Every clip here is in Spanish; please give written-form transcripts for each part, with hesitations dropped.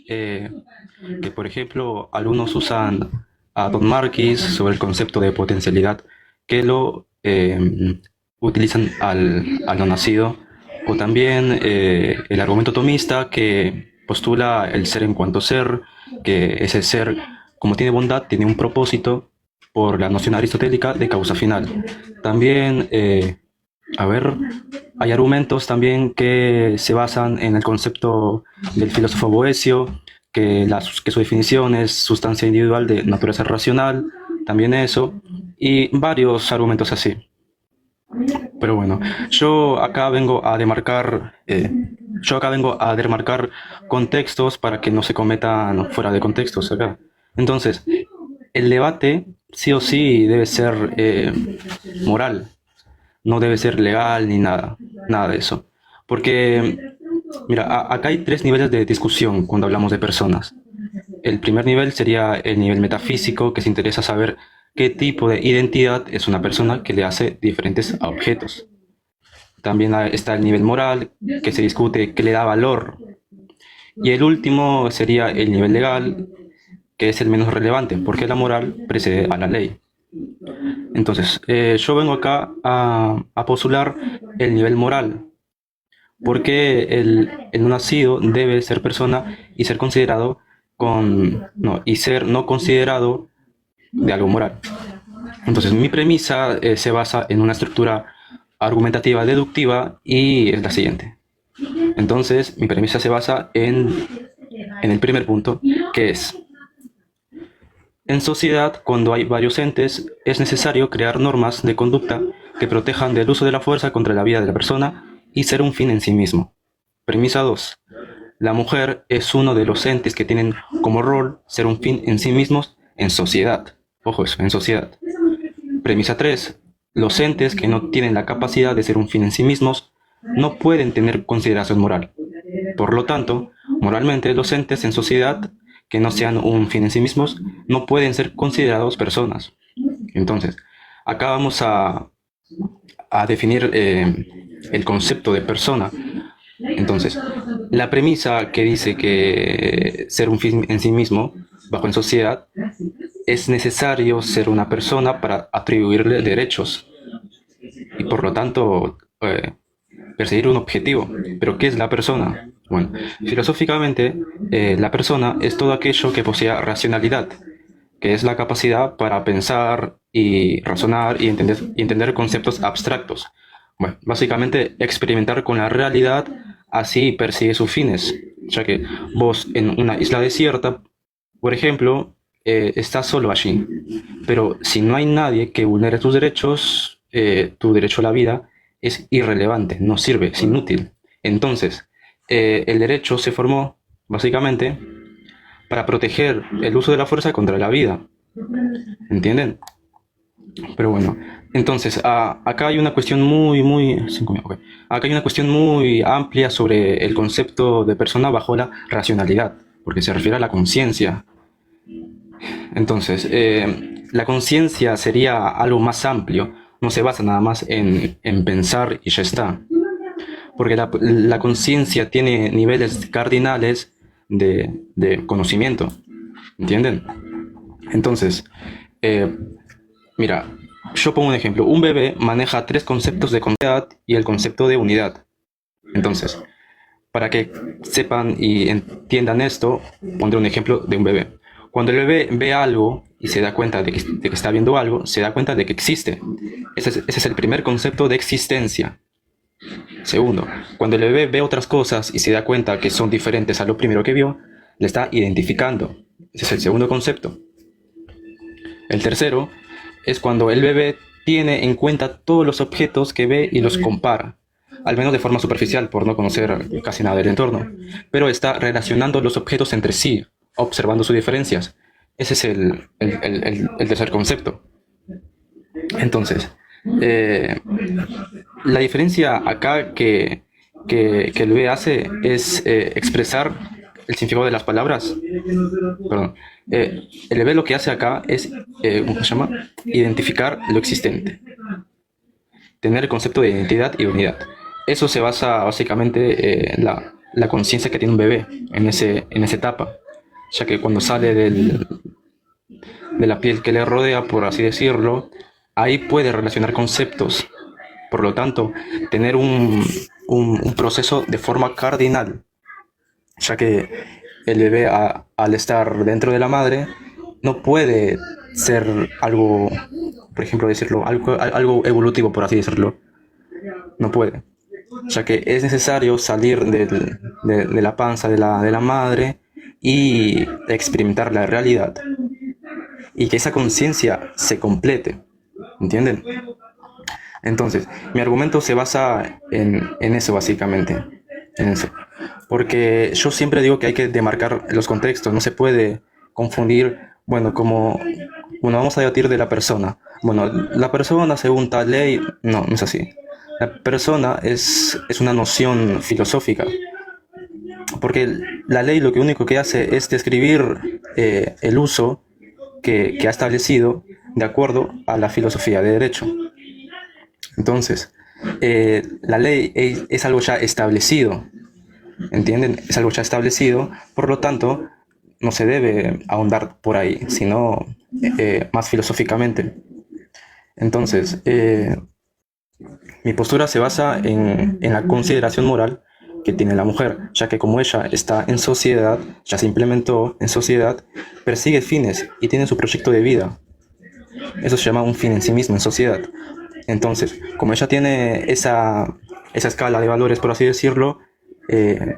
eh, que, por ejemplo, algunos usan a Don Marquis sobre el concepto de potencialidad, que lo utilizan al no nacido, o también el argumento tomista que postula el ser en cuanto ser, que ese ser, como tiene bondad, tiene un propósito por la noción aristotélica de causa final. También, a ver, hay argumentos también que se basan en el concepto del filósofo Boecio, que su definición es sustancia individual de naturaleza racional, también eso, y varios argumentos así. Pero bueno, yo acá vengo a demarcar contextos para que no se cometan fuera de contextos acá. Entonces, el debate sí o sí debe ser moral, no debe ser legal ni nada, nada de eso. Porque, mira, acá hay tres niveles de discusión cuando hablamos de personas. El primer nivel sería el nivel metafísico, que se interesa saber qué tipo de identidad es una persona que le hace diferentes a objetos. También está el nivel moral, que se discute qué le da valor. Y el último sería el nivel legal, que es el menos relevante, porque la moral precede a la ley. Entonces, yo vengo acá a postular el nivel moral, porque el no nacido debe ser persona y ser considerado y ser no considerado de algo moral. Entonces, mi premisa se basa en una estructura argumentativa deductiva y es la siguiente. Entonces, mi premisa se basa en el primer punto, que es, en sociedad, cuando hay varios entes, es necesario crear normas de conducta que protejan del uso de la fuerza contra la vida de la persona y ser un fin en sí mismo. Premisa 2. La mujer es uno de los entes que tienen como rol ser un fin en sí mismos en sociedad. Ojo eso, en sociedad. Premisa 3. Los entes que no tienen la capacidad de ser un fin en sí mismos no pueden tener consideración moral. Por lo tanto, moralmente los entes en sociedad que no sean un fin en sí mismos no pueden ser considerados personas. Entonces, acá vamos a definir el concepto de persona. Entonces, la premisa que dice que ser un fin en sí mismo, bajo en sociedad, es necesario ser una persona para atribuirle derechos y por lo tanto perseguir un objetivo. Pero ¿qué es la persona? Bueno, filosóficamente, la persona es todo aquello que posea racionalidad, que es la capacidad para pensar y razonar y entender conceptos abstractos. Bueno, básicamente experimentar con la realidad, así persigue sus fines, ya que vos en una isla desierta, por ejemplo, estás solo allí, pero si no hay nadie que vulnere tus derechos, tu derecho a la vida es irrelevante, no sirve, es inútil. Entonces, el derecho se formó básicamente para proteger el uso de la fuerza contra la vida, ¿entienden? Pero bueno, entonces acá hay una cuestión acá hay una cuestión muy amplia sobre el concepto de persona bajo la racionalidad, porque se refiere a la conciencia. Entonces, la conciencia sería algo más amplio, no se basa nada más en pensar y ya está, porque la conciencia tiene niveles cardinales de conocimiento, ¿entienden? Entonces, eh, mira, yo pongo un ejemplo. Un bebé maneja tres conceptos de continuidad y el concepto de unidad. Entonces, para que sepan y entiendan esto, pondré un ejemplo de un bebé. Cuando el bebé ve algo y se da cuenta de que está viendo algo, se da cuenta de que existe. Ese es el primer concepto de existencia. Segundo, cuando el bebé ve otras cosas y se da cuenta que son diferentes a lo primero que vio, le está identificando. Ese es el segundo concepto. El tercero es cuando el bebé tiene en cuenta todos los objetos que ve y los compara, al menos de forma superficial por no conocer casi nada del entorno, pero está relacionando los objetos entre sí, observando sus diferencias. Ese es el tercer concepto. Entonces, la diferencia acá que el bebé hace es expresar el significado de las palabras. Perdón. El bebé lo que hace acá es, ¿cómo se llama? Identificar lo existente. Tener el concepto de identidad y unidad. Eso se basa básicamente en la conciencia que tiene un bebé en esa etapa, ya que cuando sale de la piel que le rodea, por así decirlo, ahí puede relacionar conceptos. Por lo tanto, tener un proceso de forma cardinal, ya que el bebé al estar dentro de la madre no puede ser algo, por ejemplo, decirlo, algo evolutivo, por así decirlo. No puede, ya que es necesario salir de la panza de la madre y experimentar la realidad y que esa conciencia se complete, ¿entienden? Entonces, mi argumento se basa en eso básicamente, en eso. Porque yo siempre digo que hay que demarcar los contextos, no se puede confundir, bueno, como, bueno, vamos a debatir de la persona. Bueno, la persona según tal ley, no, no es así. La persona es una noción filosófica, porque la ley lo que único que hace es describir el uso que ha establecido de acuerdo a la filosofía de derecho. Entonces, la ley es algo ya establecido, ¿entienden? Es algo ya establecido, por lo tanto, no se debe ahondar por ahí, sino más filosóficamente. Entonces, mi postura se basa en la consideración moral que tiene la mujer, ya que como ella está en sociedad, ya se implementó en sociedad, persigue fines y tiene su proyecto de vida. Eso se llama un fin en sí mismo en sociedad. Entonces, como ella tiene esa escala de valores, por así decirlo, eh,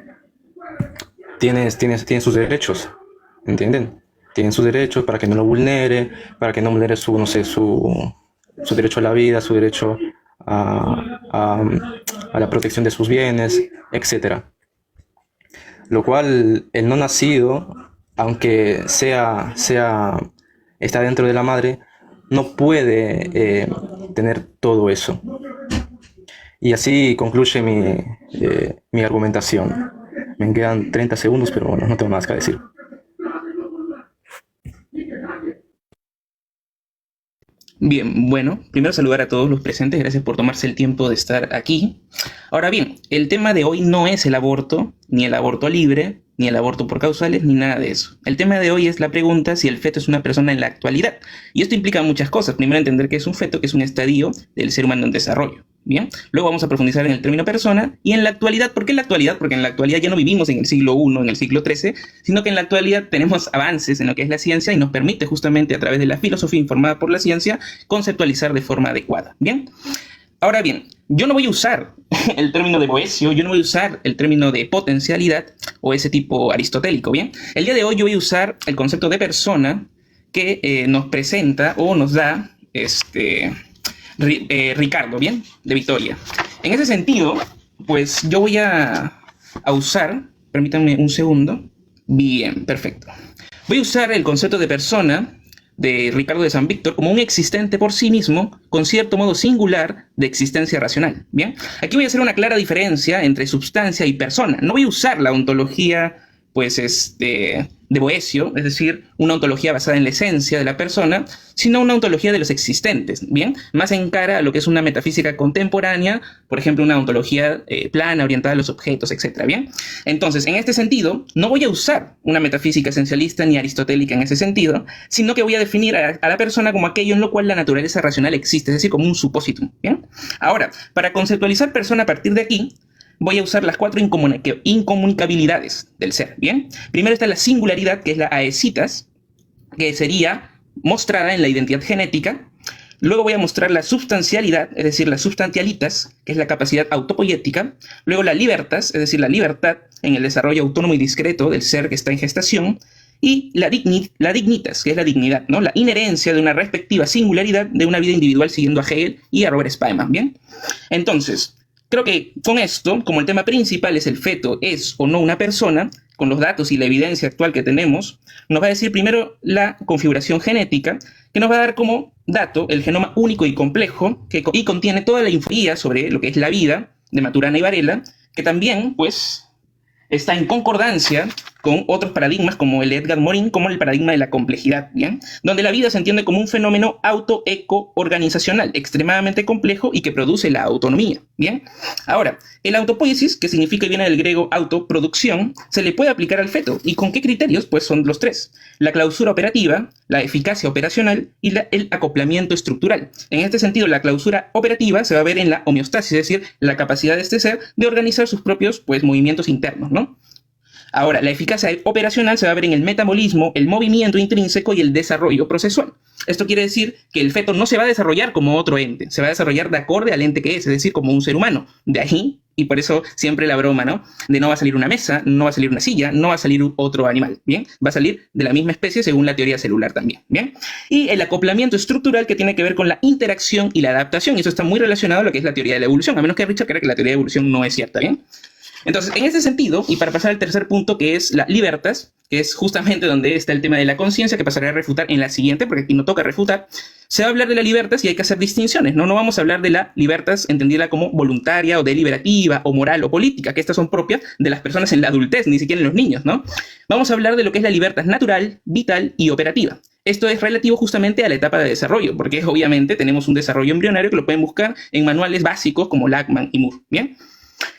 tiene sus derechos, ¿entienden? Tienen sus derechos para que no lo vulnere, para que no vulnere su, no sé, su derecho a la vida, su derecho a, a la protección de sus bienes, etcétera. Lo cual el no nacido, aunque está dentro de la madre, no puede tener todo eso. Y así concluye mi argumentación. Me quedan 30 segundos, pero bueno, no tengo más que decir. Bien, bueno, primero saludar a todos los presentes, gracias por tomarse el tiempo de estar aquí. Ahora bien, el tema de hoy no es el aborto, ni el aborto libre, ni el aborto por causales, ni nada de eso. El tema de hoy es la pregunta si el feto es una persona en la actualidad. Y esto implica muchas cosas. Primero, entender que es un feto, que es un estadio del ser humano en desarrollo. Bien, luego vamos a profundizar en el término persona y en la actualidad. ¿Por qué en la actualidad? Porque en la actualidad ya no vivimos en el siglo I, en el siglo XIII, sino que en la actualidad tenemos avances en lo que es la ciencia y nos permite justamente a través de la filosofía informada por la ciencia conceptualizar de forma adecuada. Bien, ahora bien, yo no voy a usar el término de Boecio, yo no voy a usar el término de potencialidad o ese tipo aristotélico. Bien, el día de hoy yo voy a usar el concepto de persona que nos presenta o nos da Ricardo, ¿bien? De Victoria. En ese sentido, pues yo voy a usar, permítanme un segundo. Bien, perfecto. Voy a usar el concepto de persona de Ricardo de San Víctor como un existente por sí mismo con cierto modo singular de existencia racional. Bien, aquí voy a hacer una clara diferencia entre substancia y persona. No voy a usar la ontología, pues, de Boecio, es decir, una ontología basada en la esencia de la persona, sino una ontología de los existentes, ¿bien? Más en cara a lo que es una metafísica contemporánea, por ejemplo, una ontología plana, orientada a los objetos, etcétera, ¿bien? Entonces, en este sentido, no voy a usar una metafísica esencialista ni aristotélica en ese sentido, sino que voy a definir a la persona como aquello en lo cual la naturaleza racional existe, es decir, como un supósitum, ¿bien? Ahora, para conceptualizar persona a partir de aquí, voy a usar las 4 incomunicabilidades del ser, ¿bien? Primero está la singularidad, que es la aesitas, que sería mostrada en la identidad genética. Luego voy a mostrar la substancialidad, es decir, las substantialitas, que es la capacidad autopoiética. Luego la libertas, es decir, la libertad en el desarrollo autónomo y discreto del ser que está en gestación. Y la dignitas, que es la dignidad, ¿no? La inherencia de una respectiva singularidad de una vida individual siguiendo a Hegel y a Robert Spiemann, ¿bien? Entonces, creo que con esto, como el tema principal es el feto es o no una persona, con los datos y la evidencia actual que tenemos, nos va a decir primero la configuración genética, que nos va a dar como dato el genoma único y complejo, y contiene toda la información sobre lo que es la vida de Maturana y Varela, que también, pues, está en concordancia con otros paradigmas como el de Edgar Morin, como el paradigma de la complejidad, ¿bien? Donde la vida se entiende como un fenómeno auto-eco-organizacional extremadamente complejo y que produce la autonomía, ¿bien? Ahora, el autopoiesis, que significa y viene del griego autoproducción, se le puede aplicar al feto. ¿Y con qué criterios? Pues son los tres: la clausura operativa, la eficacia operacional y el acoplamiento estructural. En este sentido, la clausura operativa se va a ver en la homeostasis, es decir, la capacidad de este ser de organizar sus propios, pues, movimientos internos, ¿no? Ahora, la eficacia operacional se va a ver en el metabolismo, el movimiento intrínseco y el desarrollo procesual. Esto quiere decir que el feto no se va a desarrollar como otro ente, se va a desarrollar de acorde al ente que es decir, como un ser humano. De ahí, y por eso siempre la broma, ¿no? De no va a salir una mesa, no va a salir una silla, no va a salir otro animal, ¿bien? Va a salir de la misma especie según la teoría celular también, ¿bien? Y el acoplamiento estructural, que tiene que ver con la interacción y la adaptación, y eso está muy relacionado a lo que es la teoría de la evolución, a menos que Richard crea que la teoría de evolución no es cierta, ¿bien? Entonces, en ese sentido, y para pasar al tercer punto, que es la libertas, que es justamente donde está el tema de la conciencia, que pasaré a refutar en la siguiente, porque aquí no toca refutar, se va a hablar de la libertas y hay que hacer distinciones, ¿no? No vamos a hablar de la libertas entendida como voluntaria o deliberativa o moral o política, que estas son propias de las personas en la adultez, ni siquiera en los niños, ¿no? Vamos a hablar de lo que es la libertas natural, vital y operativa. Esto es relativo justamente a la etapa de desarrollo, porque obviamente tenemos un desarrollo embrionario que lo pueden buscar en manuales básicos como Lachman y Moore, ¿bien?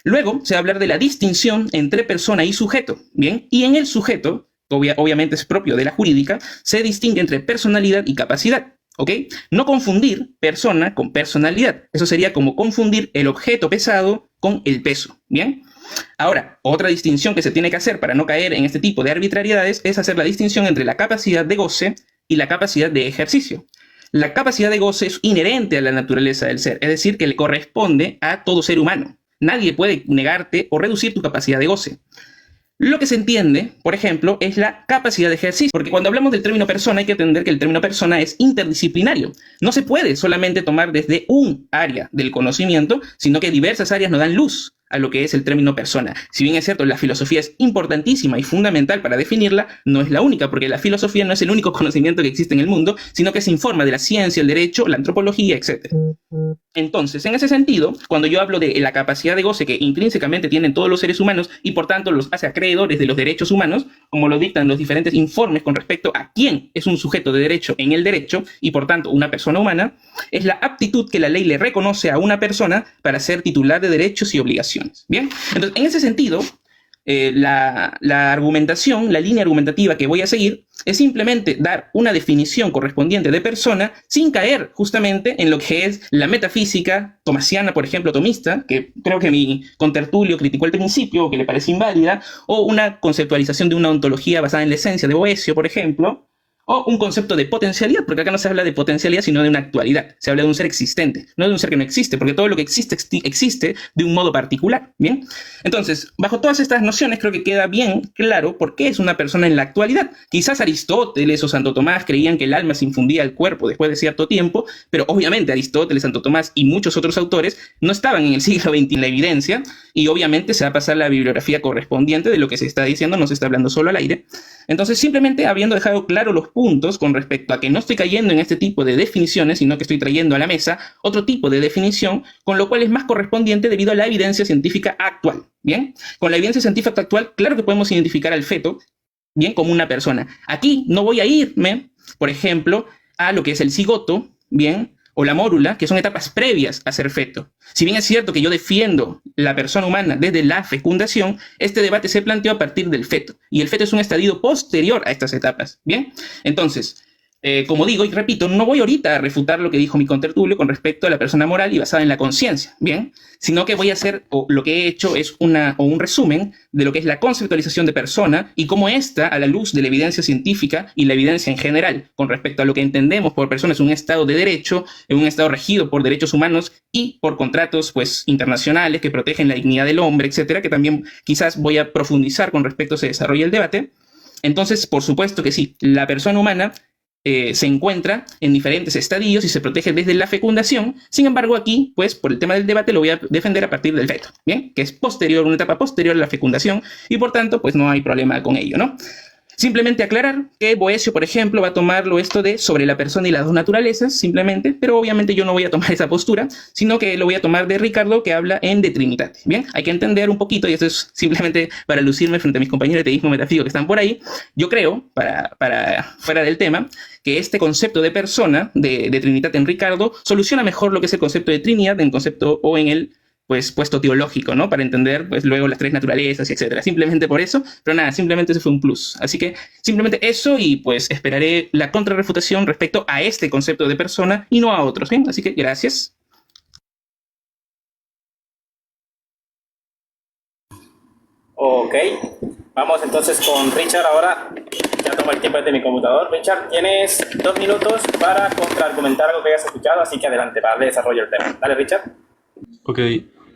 Luego se va a hablar de la distinción entre persona y sujeto, ¿bien? Y en el sujeto, obviamente es propio de la jurídica, se distingue entre personalidad y capacidad, ¿ok? No confundir persona con personalidad. Eso sería como confundir el objeto pesado con el peso, ¿bien? Ahora, otra distinción que se tiene que hacer para no caer en este tipo de arbitrariedades es hacer la distinción entre la capacidad de goce y la capacidad de ejercicio. La capacidad de goce es inherente a la naturaleza del ser, es decir, que le corresponde a todo ser humano. Nadie puede negarte o reducir tu capacidad de goce. Lo que se entiende, por ejemplo, es la capacidad de ejercicio, porque cuando hablamos del término persona hay que entender que el término persona es interdisciplinario. No se puede solamente tomar desde un área del conocimiento, sino que diversas áreas nos dan luz a lo que es el término persona. Si bien es cierto, la filosofía es importantísima y fundamental para definirla, no es la única, porque la filosofía no es el único conocimiento que existe en el mundo, sino que se informa de la ciencia, el derecho, la antropología, etc. Entonces, en ese sentido, cuando yo hablo de la capacidad de goce que intrínsecamente tienen todos los seres humanos y por tanto los hace acreedores de los derechos humanos, como lo dictan los diferentes informes con respecto a quién es un sujeto de derecho en el derecho y por tanto una persona humana, es la aptitud que la ley le reconoce a una persona para ser titular de derechos y obligaciones. Bien, entonces en ese sentido, la argumentación, la línea argumentativa que voy a seguir es simplemente dar una definición correspondiente de persona sin caer justamente en lo que es la metafísica tomasiana, por ejemplo, tomista, que creo que mi contertulio criticó al principio, o que le parece inválida, o una conceptualización de una ontología basada en la esencia de Boecio, por ejemplo, o un concepto de potencialidad, porque acá no se habla de potencialidad, sino de una actualidad. Se habla de un ser existente, no de un ser que no existe, porque todo lo que existe, existe de un modo particular, ¿bien? Entonces, bajo todas estas nociones, creo que queda bien claro por qué es una persona en la actualidad. Quizás Aristóteles o Santo Tomás creían que el alma se infundía al cuerpo después de cierto tiempo, pero obviamente Aristóteles, Santo Tomás y muchos otros autores no estaban en el siglo XX en la evidencia, y obviamente se va a pasar la bibliografía correspondiente de lo que se está diciendo, no se está hablando solo al aire. Entonces, simplemente habiendo dejado claro los puntos con respecto a que no estoy cayendo en este tipo de definiciones, sino que estoy trayendo a la mesa otro tipo de definición, con lo cual es más correspondiente debido a la evidencia científica actual, ¿bien? Con la evidencia científica actual, claro que podemos identificar al feto, ¿bien? Como una persona. Aquí no voy a irme, por ejemplo, a lo que es el cigoto, ¿bien? O la mórula, que son etapas previas a ser feto. Si bien es cierto que yo defiendo la persona humana desde la fecundación, este debate se planteó a partir del feto. Y el feto es un estadio posterior a estas etapas. ¿Bien? Entonces, como digo y repito, no voy ahorita a refutar lo que dijo mi contertulio con respecto a la persona moral y basada en la conciencia, ¿bien? Sino que voy a hacer, o lo que he hecho es un resumen de lo que es la conceptualización de persona y cómo esta, a la luz de la evidencia científica y la evidencia en general con respecto a lo que entendemos por persona, es un estado de derecho, un estado regido por derechos humanos y por contratos, pues, internacionales que protegen la dignidad del hombre, etcétera, que también quizás voy a profundizar con respecto a ese desarrollo del debate. Entonces, por supuesto que sí, la persona humana se encuentra en diferentes estadios y se protege desde la fecundación. Sin embargo, aquí, pues, por el tema del debate, lo voy a defender a partir del feto, ¿bien? Que es posterior, una etapa posterior a la fecundación, y por tanto, pues, no hay problema con ello, ¿no? Simplemente aclarar que Boecio, por ejemplo, va a tomarlo esto de sobre la persona y las dos naturalezas, simplemente, pero obviamente yo no voy a tomar esa postura, sino que lo voy a tomar de Ricardo, que habla en De Trinitate. Bien, hay que entender un poquito, y esto es simplemente para lucirme frente a mis compañeros de teísmo metafísico que están por ahí. Yo creo, para fuera del tema, que este concepto de persona, de Trinitate en Ricardo, soluciona mejor lo que es el concepto de Trinidad en concepto o en el pues puesto teológico, ¿no? Para entender pues luego las tres naturalezas, etcétera. Simplemente por eso, pero nada, simplemente ese fue un plus. Así que simplemente eso y pues esperaré la contrarrefutación respecto a este concepto de persona y no a otros, ¿bien? Así que gracias. Ok, vamos entonces con Richard ahora. Ya tomo el tiempo de mi computador. Richard, tienes 2 minutos para contraargumentar algo que hayas escuchado, así que adelante, para darle desarrollo al tema. Dale, Richard. Ok,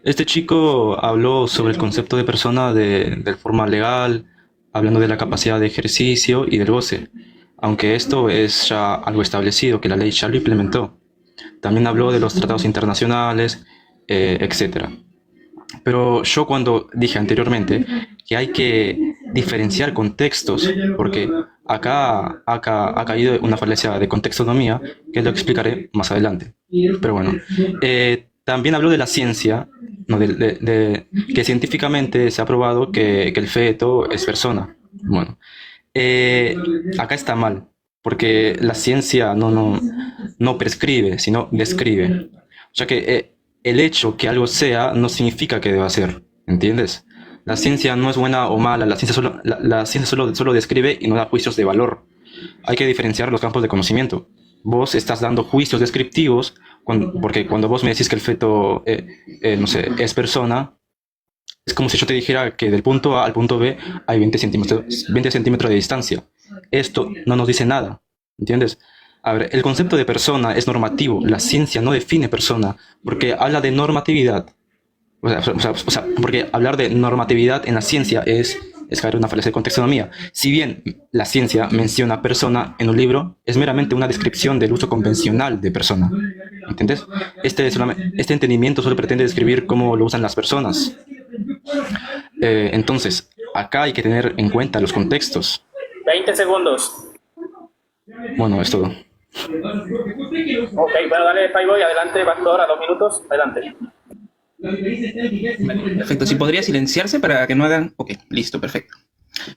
este chico habló sobre el concepto de persona de forma legal, hablando de la capacidad de ejercicio y del goce, aunque esto es ya algo establecido, que la ley ya lo implementó. También habló de los tratados internacionales, etc. Pero yo cuando dije anteriormente que hay que diferenciar contextos, porque acá ha caído una falacia de contextonomía, que lo explicaré más adelante. Pero bueno, también habló de la ciencia, ¿no? Que científicamente se ha probado que el feto es persona. Bueno, acá está mal, porque la ciencia no prescribe, sino describe. O sea que el hecho que algo sea no significa que deba ser, ¿entiendes? La ciencia no es buena o mala, la ciencia solo describe y no da juicios de valor. Hay que diferenciar los campos de conocimiento. Vos estás dando juicios descriptivos porque cuando vos me decís que el feto, no sé, es persona, es como si yo te dijera que del punto A al punto B hay 20 centímetros de distancia. Esto no nos dice nada, ¿entiendes? A ver, el concepto de persona es normativo. La ciencia no define persona porque habla de normatividad. Porque hablar de normatividad en la ciencia es caer en una falacia de contextonomía. Si bien la ciencia menciona persona en un libro, es meramente una descripción del uso convencional de persona. ¿Entiendes? Este entendimiento solo pretende describir cómo lo usan las personas. Entonces, acá hay que tener en cuenta los contextos. 20 segundos. Bueno, es todo. Ok, bueno, dale, Fireboy, adelante, vas ahora, 2 minutos, adelante. Perfecto, si podría silenciarse para que no hagan... Ok, listo, perfecto.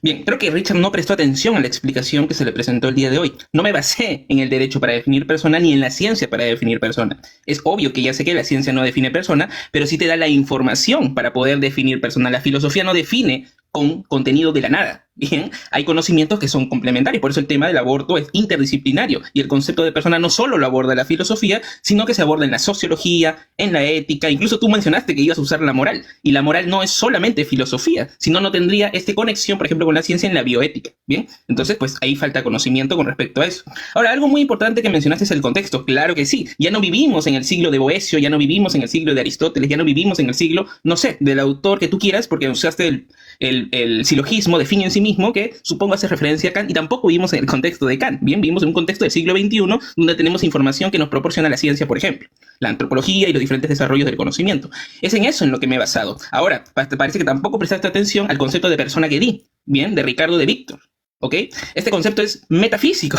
Bien, creo que Richard no prestó atención a la explicación que se le presentó el día de hoy. No me basé en el derecho para definir persona ni en la ciencia para definir persona. Es obvio que ya sé que la ciencia no define persona, pero sí te da la información para poder definir persona. La filosofía no define con contenido de la nada. Bien, hay conocimientos que son complementarios, por eso el tema del aborto es interdisciplinario y el concepto de persona no solo lo aborda la filosofía, sino que se aborda en la sociología, en la ética, incluso tú mencionaste que ibas a usar la moral, y la moral no es solamente filosofía, sino no tendría esta conexión, por ejemplo, con la ciencia en la bioética. Bien, entonces pues ahí falta conocimiento con respecto a eso. Ahora, algo muy importante que mencionaste es el contexto. Claro que sí, ya no vivimos en el siglo de Boecio, ya no vivimos en el siglo de Aristóteles, ya no vivimos en el siglo, no sé, del autor que tú quieras, porque usaste el silogismo de fin en sí mismo, que supongo hace referencia a Kant, y tampoco vivimos en el contexto de Kant. Bien, vivimos en un contexto del siglo XXI donde tenemos información que nos proporciona la ciencia, por ejemplo, la antropología y los diferentes desarrollos del conocimiento. Es en eso en lo que me he basado. Ahora, parece que tampoco prestaste atención al concepto de persona que di, bien, de Ricardo de Víctor. ¿Ok? Este concepto es metafísico.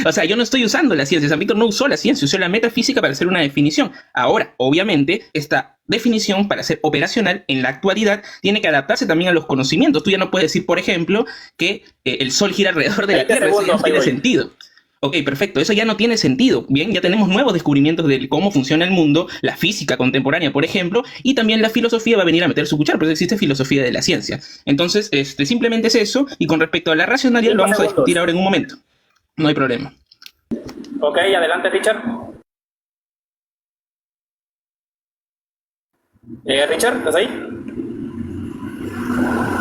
O sea, yo no estoy usando la ciencia. San Víctor no usó la ciencia, usó la metafísica para hacer una definición. Ahora, obviamente, esta definición, para ser operacional en la actualidad, tiene que adaptarse también a los conocimientos. Tú ya no puedes decir, por ejemplo, que el Sol gira alrededor de la Tierra. Eso ya no tiene sentido. Ok, perfecto, eso ya no tiene sentido. Bien, ya tenemos nuevos descubrimientos de cómo funciona el mundo, la física contemporánea, por ejemplo, y también la filosofía va a venir a meter su cuchara, pero existe filosofía de la ciencia. Entonces, simplemente es eso, y con respecto a la racionalidad lo vamos a discutir ahora en un momento. No hay problema. Ok, adelante, Richard. Richard, ¿estás ahí?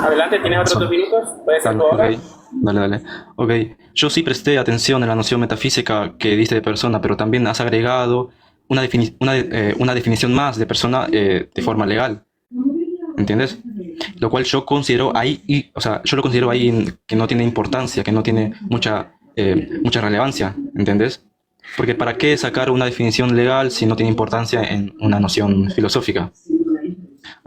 Adelante, tienes otros 2 minutos. Puedes hacerlo ahora. Okay. Dale. Ok, yo sí presté atención a la noción metafísica que diste de persona, pero también has agregado una definición más de persona de forma legal. ¿Entiendes? Lo cual yo considero ahí, yo lo considero ahí que no tiene importancia, que no tiene mucha relevancia, ¿entiendes? Porque ¿para qué sacar una definición legal si no tiene importancia en una noción filosófica?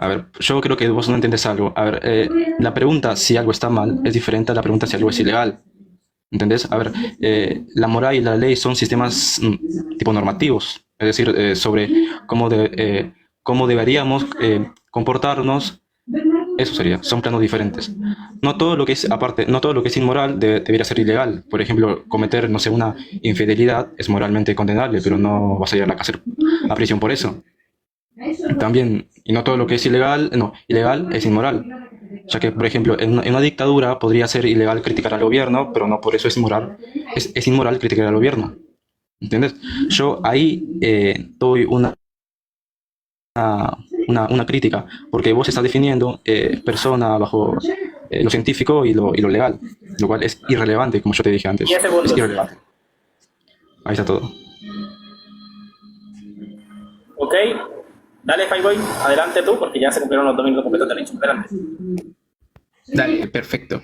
A ver, yo creo que vos no entendés algo. A ver, la pregunta si algo está mal es diferente a la pregunta si algo es ilegal. ¿Entendés? A ver, la moral y la ley son sistemas tipo normativos, es decir, sobre cómo deberíamos comportarnos. Eso sería, son planos diferentes. No todo lo que es, aparte, no todo lo que es inmoral debería ser ilegal. Por ejemplo, cometer, no sé, una infidelidad es moralmente condenable, pero no vas a ir a la cárcel, a prisión por eso. También, y no todo lo que es ilegal, no, ilegal es inmoral. Ya que, por ejemplo, en una dictadura podría ser ilegal criticar al gobierno, pero no por eso es inmoral. Es inmoral criticar al gobierno. ¿Entiendes? Yo ahí doy una crítica, porque vos estás definiendo persona bajo lo científico y lo legal, lo cual es irrelevante, como yo te dije antes. 10 segundos. Es irrelevante. Ahí está todo. Ok. Dale, Fireboy, adelante tú, porque ya se cumplieron los 2 minutos completos de derecho. Adelante. Dale, perfecto.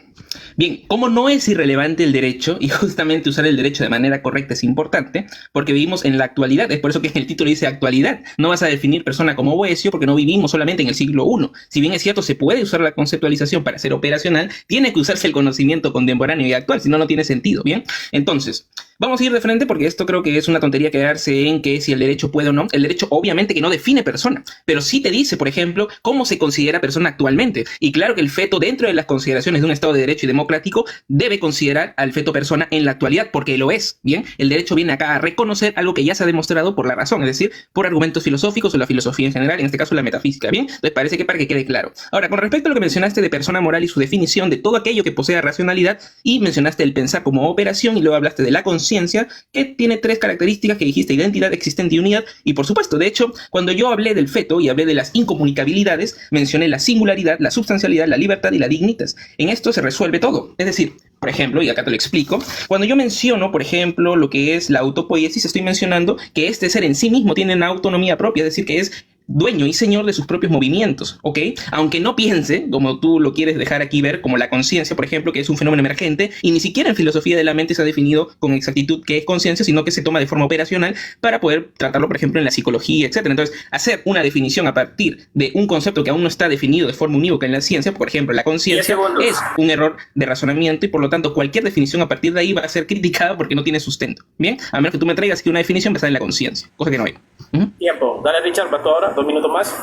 Bien, como no es irrelevante el derecho, y justamente usar el derecho de manera correcta es importante, porque vivimos en la actualidad, es por eso que en el título dice actualidad. No vas a definir persona como Boecio, porque no vivimos solamente en el siglo I. Si bien es cierto, se puede usar la conceptualización para ser operacional, tiene que usarse el conocimiento contemporáneo y actual, si no, no tiene sentido, ¿bien? Entonces, vamos a ir de frente porque esto creo que es una tontería quedarse en que si el derecho puede o no. El derecho obviamente que no define persona, pero sí te dice, por ejemplo, cómo se considera persona actualmente. Y claro que el feto, dentro de las consideraciones de un Estado de Derecho y democrático, debe considerar al feto persona en la actualidad, porque lo es, ¿bien? El derecho viene acá a reconocer algo que ya se ha demostrado por la razón, es decir, por argumentos filosóficos o la filosofía en general, en este caso la metafísica, ¿bien? Entonces parece que para que quede claro. Ahora, con respecto a lo que mencionaste de persona moral y su definición de todo aquello que posea racionalidad, y mencionaste el pensar como operación, y luego hablaste de la conciencia, que tiene 3 características que dijiste: identidad, existente y unidad. Y por supuesto, de hecho, cuando yo hablé del feto y hablé de las incomunicabilidades, mencioné la singularidad, la substancialidad, la libertad y la dignitas. En esto se resuelve todo. Es decir, por ejemplo, y acá te lo explico, cuando yo menciono, por ejemplo, lo que es la autopoiesis, estoy mencionando que este ser en sí mismo tiene una autonomía propia, es decir, que es dueño y señor de sus propios movimientos, ¿ok? Aunque no piense, como tú lo quieres dejar aquí ver, como la conciencia, por ejemplo, que es un fenómeno emergente, y ni siquiera en filosofía de la mente se ha definido con exactitud qué es conciencia, sino que se toma de forma operacional para poder tratarlo, por ejemplo, en la psicología, etc. Entonces, hacer una definición a partir de un concepto que aún no está definido de forma unívoca en la ciencia, por ejemplo, la conciencia, es un error de razonamiento, y por lo tanto, cualquier definición a partir de ahí va a ser criticada porque no tiene sustento, ¿bien? A menos que tú me traigas aquí una definición basada en la conciencia, cosa que no hay. Tiempo. Dale, Richard, vas tú ahora. 2 minutos más.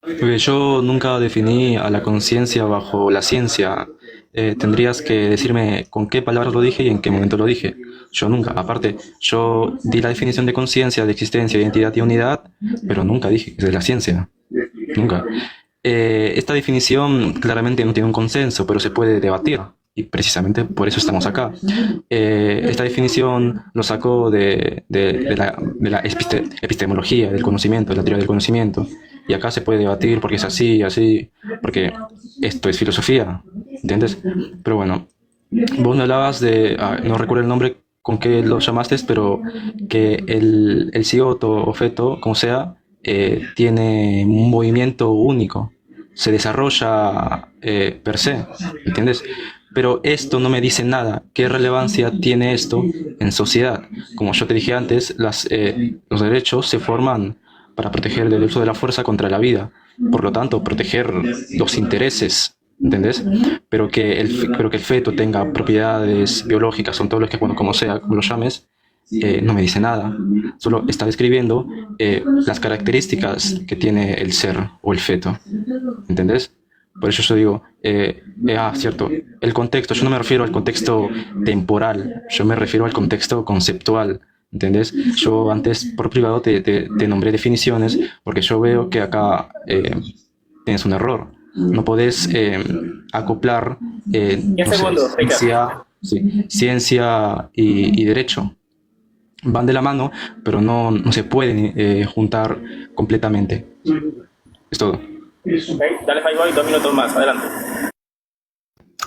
Porque yo nunca definí a la conciencia bajo la ciencia. Tendrías que decirme con qué palabras lo dije y en qué momento lo dije. Yo nunca. Aparte, yo di la definición de conciencia, de existencia, identidad y unidad, pero nunca dije que es de la ciencia. Nunca. Esta definición claramente no tiene un consenso, pero se puede debatir. Y precisamente por eso estamos acá. Esta definición lo sacó de la epistemología del conocimiento, de la teoría del conocimiento. Y acá se puede debatir porque es así, así, porque esto es filosofía, ¿entiendes? Pero bueno, vos me hablabas de, no recuerdo el nombre con que lo llamaste, pero que el cigoto o feto, como sea, tiene un movimiento único, se desarrolla per se, ¿entiendes? Pero esto no me dice nada. ¿Qué relevancia tiene esto en sociedad? Como yo te dije antes, los derechos se forman para proteger el uso de la fuerza contra la vida. Por lo tanto, proteger los intereses, ¿entendés? Pero que el feto tenga propiedades biológicas, ontológicas, bueno, como sea, como lo llames, no me dice nada. Solo está describiendo las características que tiene el ser o el feto, ¿entendés? Por eso yo digo, cierto, el contexto, yo no me refiero al contexto temporal, yo me refiero al contexto conceptual, ¿entendés? Yo antes por privado te nombré definiciones porque yo veo que acá tienes un error. No podés acoplar ciencia y derecho. Van de la mano, pero no se pueden juntar completamente. Es todo. Ok, dale, Fireboy, 2 minutos más. Adelante.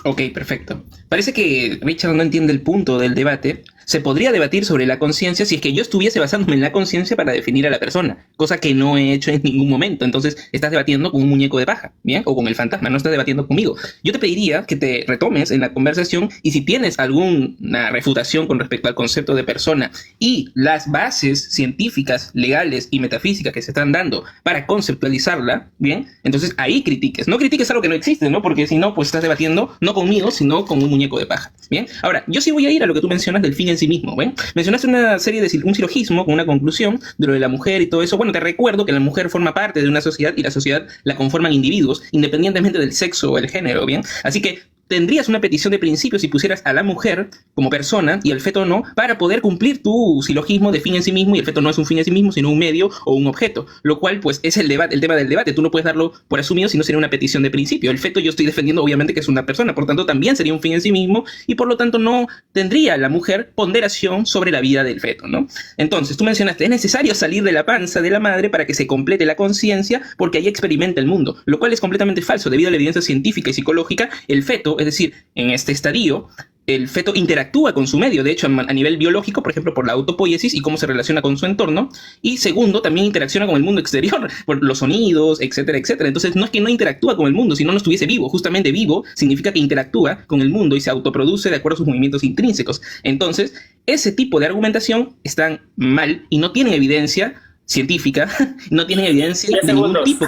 Ok, perfecto. Parece que Richard no entiende el punto del debate, se podría debatir sobre la conciencia si es que yo estuviese basándome en la conciencia para definir a la persona, cosa que no he hecho en ningún momento. Entonces estás debatiendo con un muñeco de paja, ¿bien? O con el fantasma, no estás debatiendo conmigo. Yo te pediría que te retomes en la conversación y si tienes alguna refutación con respecto al concepto de persona y las bases científicas, legales y metafísicas que se están dando para conceptualizarla, ¿bien? Entonces ahí critiques. No critiques algo que no existe, ¿no? Porque si no, pues estás debatiendo no conmigo, sino con un muñeco de paja, ¿bien? Ahora, yo sí voy a ir a lo que tú mencionas del fin en sí mismo, ¿ven? Mencionaste una serie de un silogismo con una conclusión de lo de la mujer y todo eso. Bueno, te recuerdo que la mujer forma parte de una sociedad y la sociedad la conforman individuos independientemente del sexo o el género, ¿bien? Así que tendrías una petición de principio si pusieras a la mujer como persona y el feto no, para poder cumplir tu silogismo de fin en sí mismo, y el feto no es un fin en sí mismo, sino un medio o un objeto, lo cual pues es el debate, el tema del debate. Tú no puedes darlo por asumido, sino sería una petición de principio. El feto yo estoy defendiendo obviamente que es una persona, por tanto también sería un fin en sí mismo y por lo tanto no tendría la mujer ponderación sobre la vida del feto, ¿no? Entonces tú mencionaste, es necesario salir de la panza de la madre para que se complete la conciencia porque ahí experimenta el mundo, lo cual es completamente falso debido a la evidencia científica y psicológica. El feto, es decir, en este estadio, el feto interactúa con su medio, de hecho, a nivel biológico, por ejemplo, por la autopoiesis y cómo se relaciona con su entorno, y segundo, también interacciona con el mundo exterior, por los sonidos, etcétera, etcétera. Entonces, no es que no interactúa con el mundo, sino no estuviese vivo. Justamente vivo significa que interactúa con el mundo y se autoproduce de acuerdo a sus movimientos intrínsecos. Entonces, ese tipo de argumentación están mal y no tienen evidencia científica, no tienen evidencia 10 de ningún segundos. tipo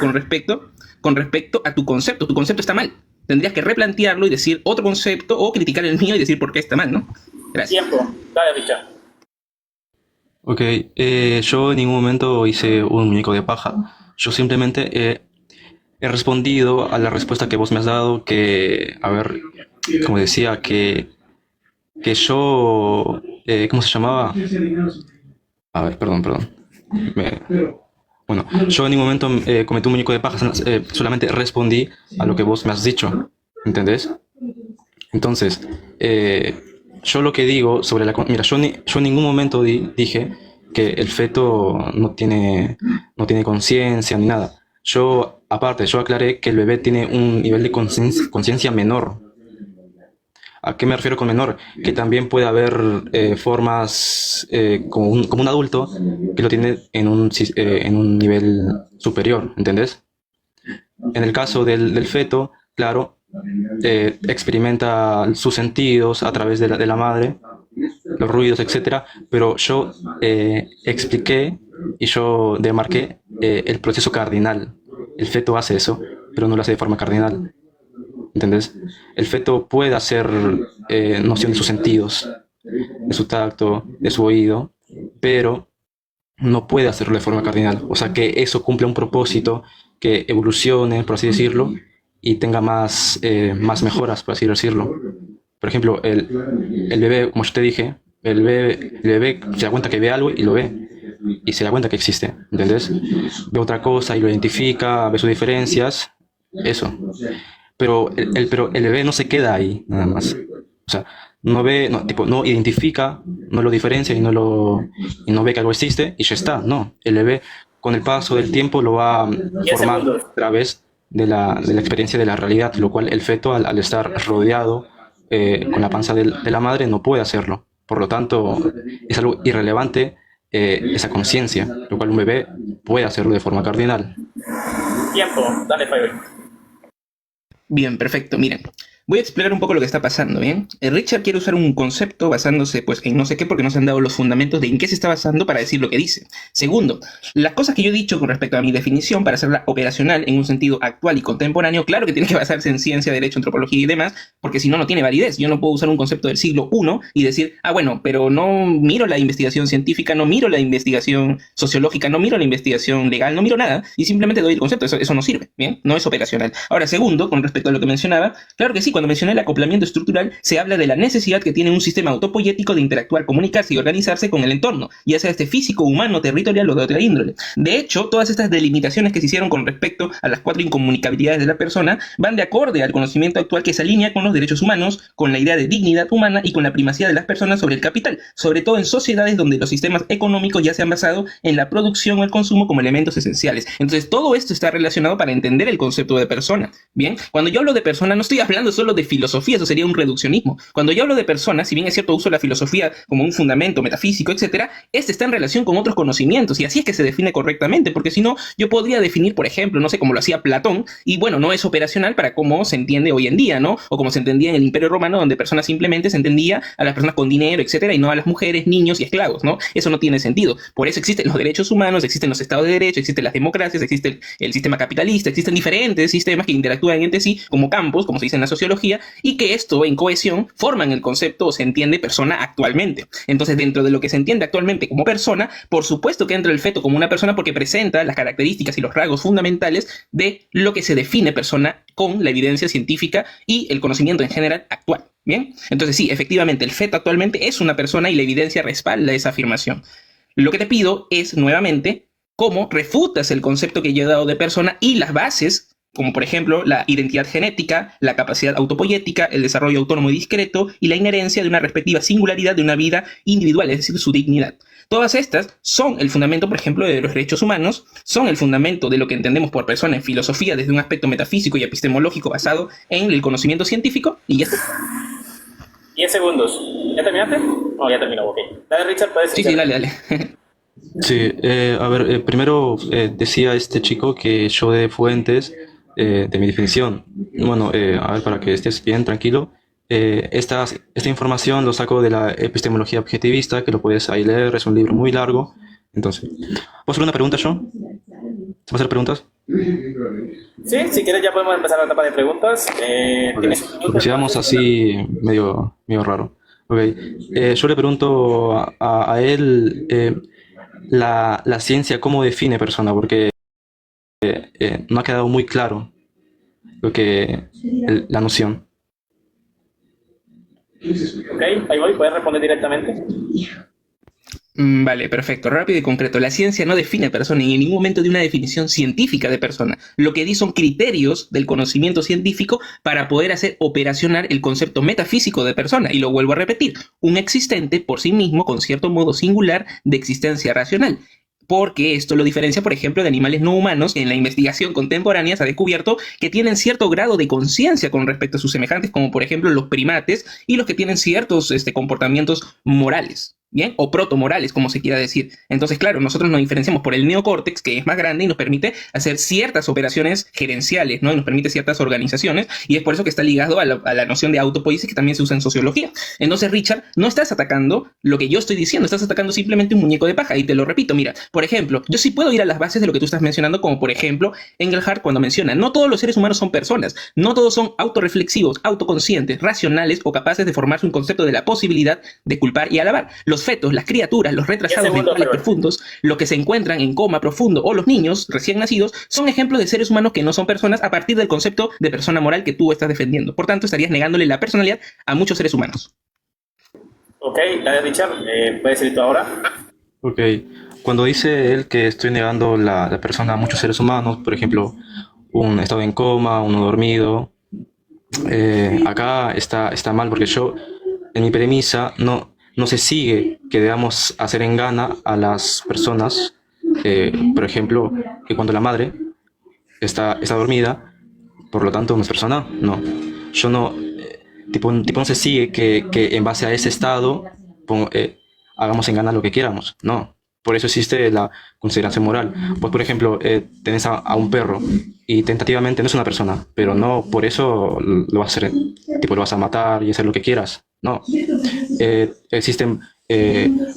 con respecto a tu concepto. Tu concepto está mal. Tendrías que replantearlo y decir otro concepto o criticar el mío y decir por qué está mal, ¿no? Gracias. Tiempo. Dale, Richard. Ok, yo en ningún momento hice un muñeco de paja. Yo simplemente he respondido a la respuesta que vos me has dado, que, a ver, como decía, que yo, ¿cómo se llamaba? A ver, perdón. Bueno, yo en ningún momento cometí un muñeco de paja, solamente respondí a lo que vos me has dicho, ¿entendés? Entonces, yo lo que digo sobre la... Mira, yo en ningún momento dije que el feto no tiene conciencia ni nada. Yo aclaré que el bebé tiene un nivel de conciencia menor. ¿A qué me refiero con menor? Que también puede haber formas como un adulto que lo tiene en un nivel superior, ¿entendés? En el caso del feto, claro, experimenta sus sentidos a través de la madre, los ruidos, etcétera, pero yo expliqué y yo demarqué el proceso cardinal. El feto hace eso, pero no lo hace de forma cardinal. ¿Entendés? El feto puede hacer noción de sus sentidos, de su tacto, de su oído, pero no puede hacerlo de forma cardinal. O sea, que eso cumple un propósito, que evolucione, por así decirlo, y tenga más mejoras, por así decirlo. Por ejemplo, el bebé, como yo te dije, el bebé se da cuenta que ve algo y lo ve. Y se da cuenta que existe, ¿entendés? Ve otra cosa y lo identifica, ve sus diferencias, eso. Pero el bebé no se queda ahí, nada más. O sea, no identifica, no lo diferencia y no ve que algo existe y ya está. No, el bebé con el paso del tiempo lo va formando a través de la experiencia de la realidad, lo cual el feto al estar rodeado con la panza de la madre no puede hacerlo. Por lo tanto, es algo irrelevante esa conciencia, lo cual un bebé puede hacerlo de forma cardinal. Tiempo. Dale, Fabi. Bien, perfecto. Miren, voy a explicar un poco lo que está pasando, ¿bien? Richard quiere usar un concepto basándose pues en no sé qué porque no se han dado los fundamentos de en qué se está basando para decir lo que dice. Segundo, las cosas que yo he dicho con respecto a mi definición para hacerla operacional en un sentido actual y contemporáneo, claro que tiene que basarse en ciencia, derecho, antropología y demás, porque si no, no tiene validez. Yo no puedo usar un concepto del siglo I y decir, bueno, pero no miro la investigación científica, no miro la investigación sociológica, no miro la investigación legal, no miro nada y simplemente doy el concepto. Eso no sirve, ¿bien? No es operacional. Ahora, segundo, con respecto a lo que mencionaba, claro que sí, cuando mencioné el acoplamiento estructural, se habla de la necesidad que tiene un sistema autopoyético de interactuar, comunicarse y organizarse con el entorno, ya sea físico, humano, territorial o de otra índole. De hecho, todas estas delimitaciones que se hicieron con respecto a las 4 incomunicabilidades de la persona van de acorde al conocimiento actual que se alinea con los derechos humanos, con la idea de dignidad humana y con la primacía de las personas sobre el capital, sobre todo en sociedades donde los sistemas económicos ya se han basado en la producción o el consumo como elementos esenciales. Entonces, todo esto está relacionado para entender el concepto de persona. Bien, cuando yo hablo de persona, no estoy hablando solo solo de filosofía, eso sería un reduccionismo. Cuando yo hablo de persona, si bien es cierto uso la filosofía como un fundamento metafísico, etcétera, este está en relación con otros conocimientos y así es que se define correctamente, porque si no, yo podría definir, por ejemplo, no sé, como lo hacía Platón, y bueno, no es operacional para cómo se entiende hoy en día, ¿no? O como se entendía en el Imperio Romano, donde personas simplemente se entendía a las personas con dinero, etcétera, y no a las mujeres, niños y esclavos, ¿no? Eso no tiene sentido. Por eso existen los derechos humanos, existen los estados de derecho, existen las democracias, existe el sistema capitalista, existen diferentes sistemas que interactúan entre sí como campos, como se dice en la sociología, y que esto en cohesión forman el concepto o se entiende persona actualmente. Entonces, dentro de lo que se entiende actualmente como persona, por supuesto que entra el feto como una persona porque presenta las características y los rasgos fundamentales de lo que se define persona con la evidencia científica y el conocimiento en general actual. ¿Bien? Entonces sí, efectivamente, el feto actualmente es una persona y la evidencia respalda esa afirmación. Lo que te pido es, nuevamente, cómo refutas el concepto que yo he dado de persona y las bases, como por ejemplo la identidad genética, la capacidad autopoyética, el desarrollo autónomo y discreto y la inherencia de una respectiva singularidad de una vida individual, es decir, su dignidad. Todas estas son el fundamento, por ejemplo, de los derechos humanos, son el fundamento de lo que entendemos por persona en filosofía desde un aspecto metafísico y epistemológico basado en el conocimiento científico y ya está. 10 segundos. ¿Ya terminaste? No, ya terminó, ok. Dale, Richard, puedes Sí, dale. Sí, a ver, primero decía este chico que yo de fuentes de mi definición. Bueno, a ver, para que estés bien tranquilo, esta información lo saco de la epistemología objetivista, que lo puedes ahí leer, es un libro muy largo. Entonces, ¿puedo hacer una pregunta yo? ¿Se va a hacer preguntas? Sí, si quieres ya podemos empezar la etapa de preguntas. Okay. Porque si vamos así, medio raro. Okay. Yo le pregunto a él la ciencia cómo define persona, porque no ha quedado muy claro la noción. Ok, ahí voy, puedes responder directamente. Vale, perfecto, rápido y concreto. La ciencia no define persona y en ningún momento de una definición científica de persona. Lo que di son criterios del conocimiento científico para poder hacer operacionar el concepto metafísico de persona. Y lo vuelvo a repetir, un existente por sí mismo con cierto modo singular de existencia racional. Porque esto lo diferencia, por ejemplo, de animales no humanos que en la investigación contemporánea se ha descubierto que tienen cierto grado de conciencia con respecto a sus semejantes, como por ejemplo los primates y los que tienen ciertos comportamientos morales. ¿Bien? O protomorales, como se quiera decir. Entonces, claro, nosotros nos diferenciamos por el neocórtex, que es más grande y nos permite hacer ciertas operaciones gerenciales, ¿no? Y nos permite ciertas organizaciones, y es por eso que está ligado a la noción de autopoiesis que también se usa en sociología. Entonces, Richard, no estás atacando lo que yo estoy diciendo, estás atacando simplemente un muñeco de paja, y te lo repito, mira, por ejemplo, yo sí puedo ir a las bases de lo que tú estás mencionando, como por ejemplo, Engelhardt cuando menciona, no todos los seres humanos son personas, no todos son autorreflexivos, autoconscientes, racionales o capaces de formarse un concepto de la posibilidad de culpar y alabar. Los fetos, las criaturas, los retrasados mentales profundos, los que se encuentran en coma profundo o los niños recién nacidos son ejemplos de seres humanos que no son personas a partir del concepto de persona moral que tú estás defendiendo. Por tanto, estarías negándole la personalidad a muchos seres humanos. Ok, Richard, ¿puedes ir tú ahora? Ok, cuando dice él que estoy negando la persona a muchos seres humanos, por ejemplo, un estado en coma, uno dormido, acá está mal porque yo, en mi premisa, no se sigue que debamos hacer en gana a las personas, por ejemplo, que cuando la madre está dormida, por lo tanto no es persona, no. Yo no, tipo no se sigue que en base a ese estado hagamos en gana lo que quieramos, no. Por eso existe la consideración moral. Pues, por ejemplo, tenés a un perro y tentativamente no es una persona, pero no por eso lo vas a hacer, lo vas a matar y hacer lo que quieras. No. Existen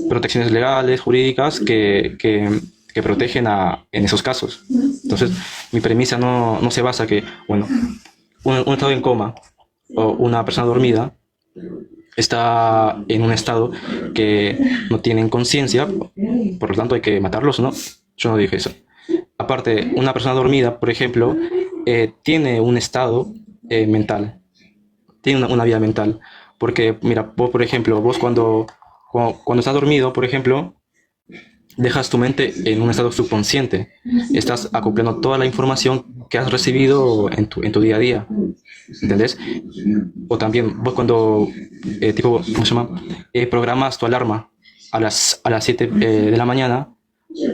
protecciones legales, jurídicas, que protegen en esos casos. Entonces, mi premisa no se basa que, bueno, un estado en coma o una persona dormida está en un estado que no tienen conciencia, por lo tanto hay que matarlos, ¿no? Yo no dije eso. Aparte, una persona dormida, por ejemplo, tiene un estado mental, tiene una vida mental, porque, mira, vos, por ejemplo, cuando estás dormido, por ejemplo, dejas tu mente en un estado subconsciente, estás acoplando toda la información que has recibido en tu día a día, ¿entendés? O también vos cuando, ¿cómo se llama? Programas tu alarma a las 7 de la mañana,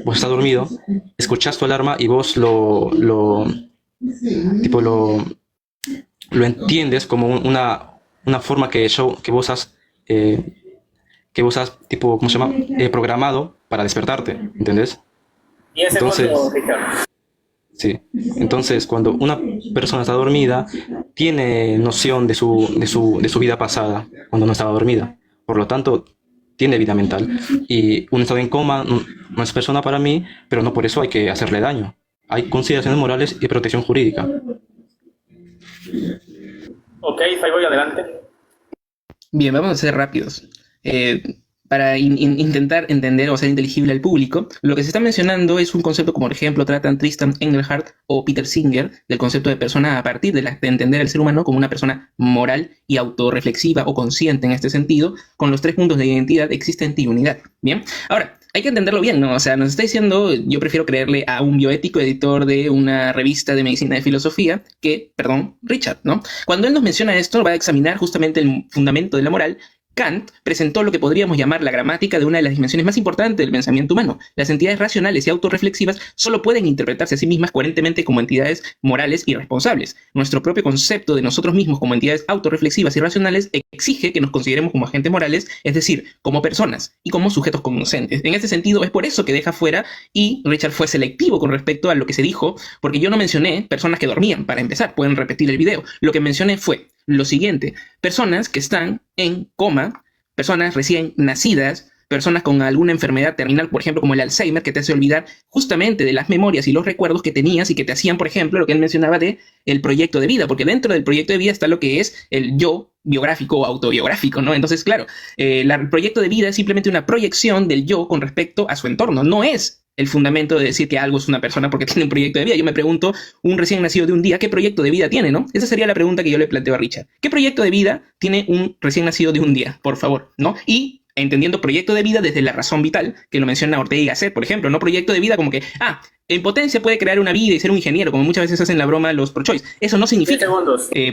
vos estás dormido, escuchas tu alarma y vos lo lo entiendes como una forma eh, que vos has tipo, ¿cómo se llama? Programado para despertarte, ¿entendés? 10 Entonces, segundos, Richard. sí. Entonces, cuando una persona está dormida, tiene noción de su vida pasada cuando no estaba dormida. Por lo tanto, tiene vida mental. Y un estado en coma no es persona para mí, pero no por eso hay que hacerle daño. Hay consideraciones morales y protección jurídica. Ok, voy adelante. Bien, vamos a ser rápidos. Para intentar entender o hacer inteligible al público, lo que se está mencionando es un concepto como, por ejemplo, tratan Tristan Engelhardt o Peter Singer del concepto de persona a partir de entender al ser humano como una persona moral y autorreflexiva o consciente en este sentido, con los 3 puntos de identidad existente y unidad. Bien, ahora, hay que entenderlo bien, ¿no? O sea, nos está diciendo, yo prefiero creerle a un bioético editor de una revista de medicina de filosofía que, perdón, Richard, ¿no? Cuando él nos menciona esto, va a examinar justamente el fundamento de la moral. Kant presentó lo que podríamos llamar la gramática de una de las dimensiones más importantes del pensamiento humano. Las entidades racionales y autorreflexivas solo pueden interpretarse a sí mismas coherentemente como entidades morales y responsables. Nuestro propio concepto de nosotros mismos como entidades autorreflexivas y racionales exige que nos consideremos como agentes morales, es decir, como personas y como sujetos conscientes. En este sentido, es por eso que deja fuera, y Richard fue selectivo con respecto a lo que se dijo, porque yo no mencioné personas que dormían, para empezar, pueden repetir el video. Lo que mencioné fue lo siguiente: personas que están en coma, personas recién nacidas, personas con alguna enfermedad terminal, por ejemplo, como el Alzheimer, que te hace olvidar justamente de las memorias y los recuerdos que tenías y que te hacían, por ejemplo, lo que él mencionaba de el proyecto de vida, porque dentro del proyecto de vida está lo que es el yo biográfico o autobiográfico, ¿no? Entonces, claro, el proyecto de vida es simplemente una proyección del yo con respecto a su entorno, no es el fundamento de decir que algo es una persona porque tiene un proyecto de vida. Yo me pregunto, un recién nacido de un día, ¿qué proyecto de vida tiene, no? Esa sería la pregunta que yo le planteo a Richard. ¿Qué proyecto de vida tiene un recién nacido de un día, por favor, ¿no? Y entendiendo proyecto de vida desde la razón vital, que lo menciona Ortega y Gasset, por ejemplo, no proyecto de vida como que, en potencia puede crear una vida y ser un ingeniero, como muchas veces hacen la broma los pro-choice. Eso no significa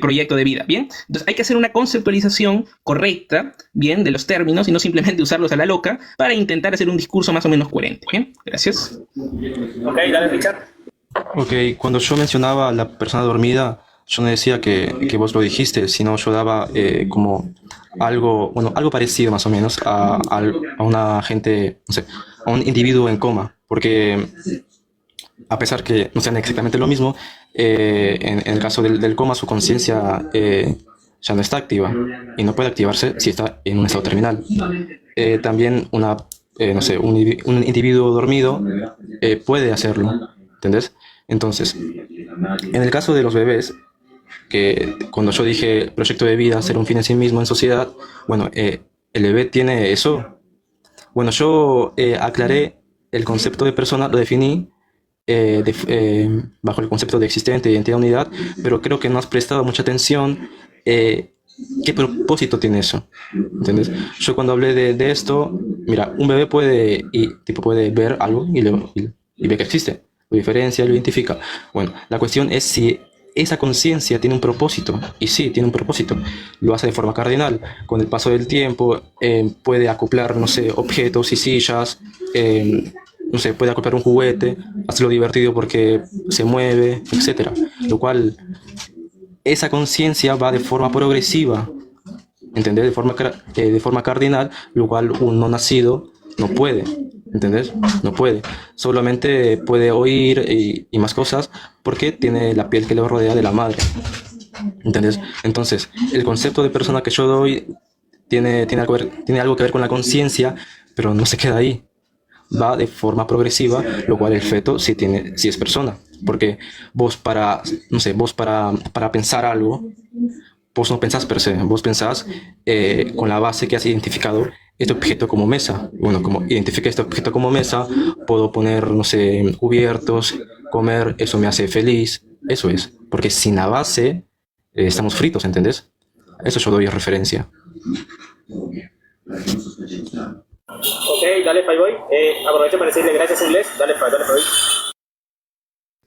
proyecto de vida, ¿bien? Entonces hay que hacer una conceptualización correcta, ¿bien?, de los términos y no simplemente usarlos a la loca para intentar hacer un discurso más o menos coherente, ¿bien? Gracias. Ok, dale, Richard. Ok, cuando yo mencionaba a la persona dormida, yo no decía que vos lo dijiste, sino yo daba como algo, bueno, algo parecido más o menos a una gente, no sé, a un individuo en coma, porque a pesar que no sean exactamente lo mismo, en el caso del coma, su conciencia ya no está activa y no puede activarse si está en un estado terminal. También no sé, un individuo dormido puede hacerlo, ¿entendés? Entonces, en el caso de los bebés, que cuando yo dije proyecto de vida, ser un fin en sí mismo en sociedad, bueno, el bebé tiene eso. Bueno, yo aclaré el concepto de persona, lo definí bajo el concepto de existente, identidad, unidad, pero creo que no has prestado mucha atención. ¿Qué propósito tiene eso? ¿Entiendes? Yo cuando hablé de esto, mira, un bebé puede ver algo y ve que existe, lo diferencia, lo identifica. Bueno, la cuestión es si esa conciencia tiene un propósito, y sí, tiene un propósito, lo hace de forma cardinal. Con el paso del tiempo puede acoplar, no sé, objetos y sillas, no sé, puede acoplar un juguete, hacerlo divertido porque se mueve, etcétera. Lo cual, esa conciencia va de forma progresiva, ¿entendés? De forma cardinal, lo cual un no nacido no puede, ¿entendés? No puede. Solamente puede oír y más cosas porque tiene la piel que lo rodea de la madre, ¿entendés? Entonces, el concepto de persona que yo doy tiene algo que ver con la conciencia, pero no se queda ahí. Va de forma progresiva, lo cual el feto sí es persona. Porque vos no sé, para pensar algo, vos no pensás per se, vos pensás con la base que has identificado este objeto como mesa. Bueno, como identifique este objeto como mesa, puedo poner, no sé, cubiertos, comer, eso me hace feliz. Eso es, porque sin la base estamos fritos, ¿entendés? Eso yo doy referencia. Ok, dale, Fireboy. Aprovecho para decirle gracias en inglés. Dale, Fireboy.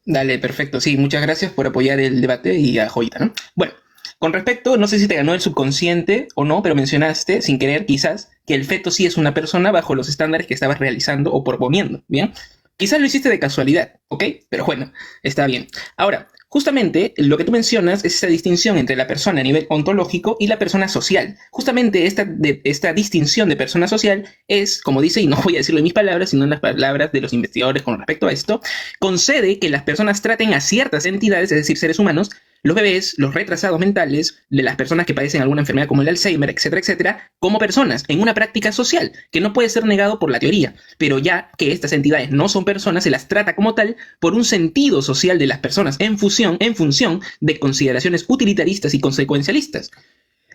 Dale, perfecto. Sí, muchas gracias por apoyar el debate y a Joyita, ¿no? Bueno, con respecto, no sé si te ganó el subconsciente o no, pero mencionaste, sin querer quizás, que el feto sí es una persona bajo los estándares que estabas realizando o proponiendo, ¿bien? Quizás lo hiciste de casualidad, ¿ok? Pero bueno, está bien. Ahora, Justamente lo que tú mencionas es esa distinción entre la persona a nivel ontológico y la persona social. Justamente esta distinción de persona social es, como dice, y no voy a decirlo en mis palabras, sino en las palabras de los investigadores con respecto a esto, concede que las personas traten a ciertas entidades, es decir, seres humanos, los bebés, los retrasados mentales, de las personas que padecen alguna enfermedad como el Alzheimer, etcétera, etcétera, como personas en una práctica social que no puede ser negado por la teoría, pero ya que estas entidades no son personas, se las trata como tal por un sentido social de las personas en función de consideraciones utilitaristas y consecuencialistas.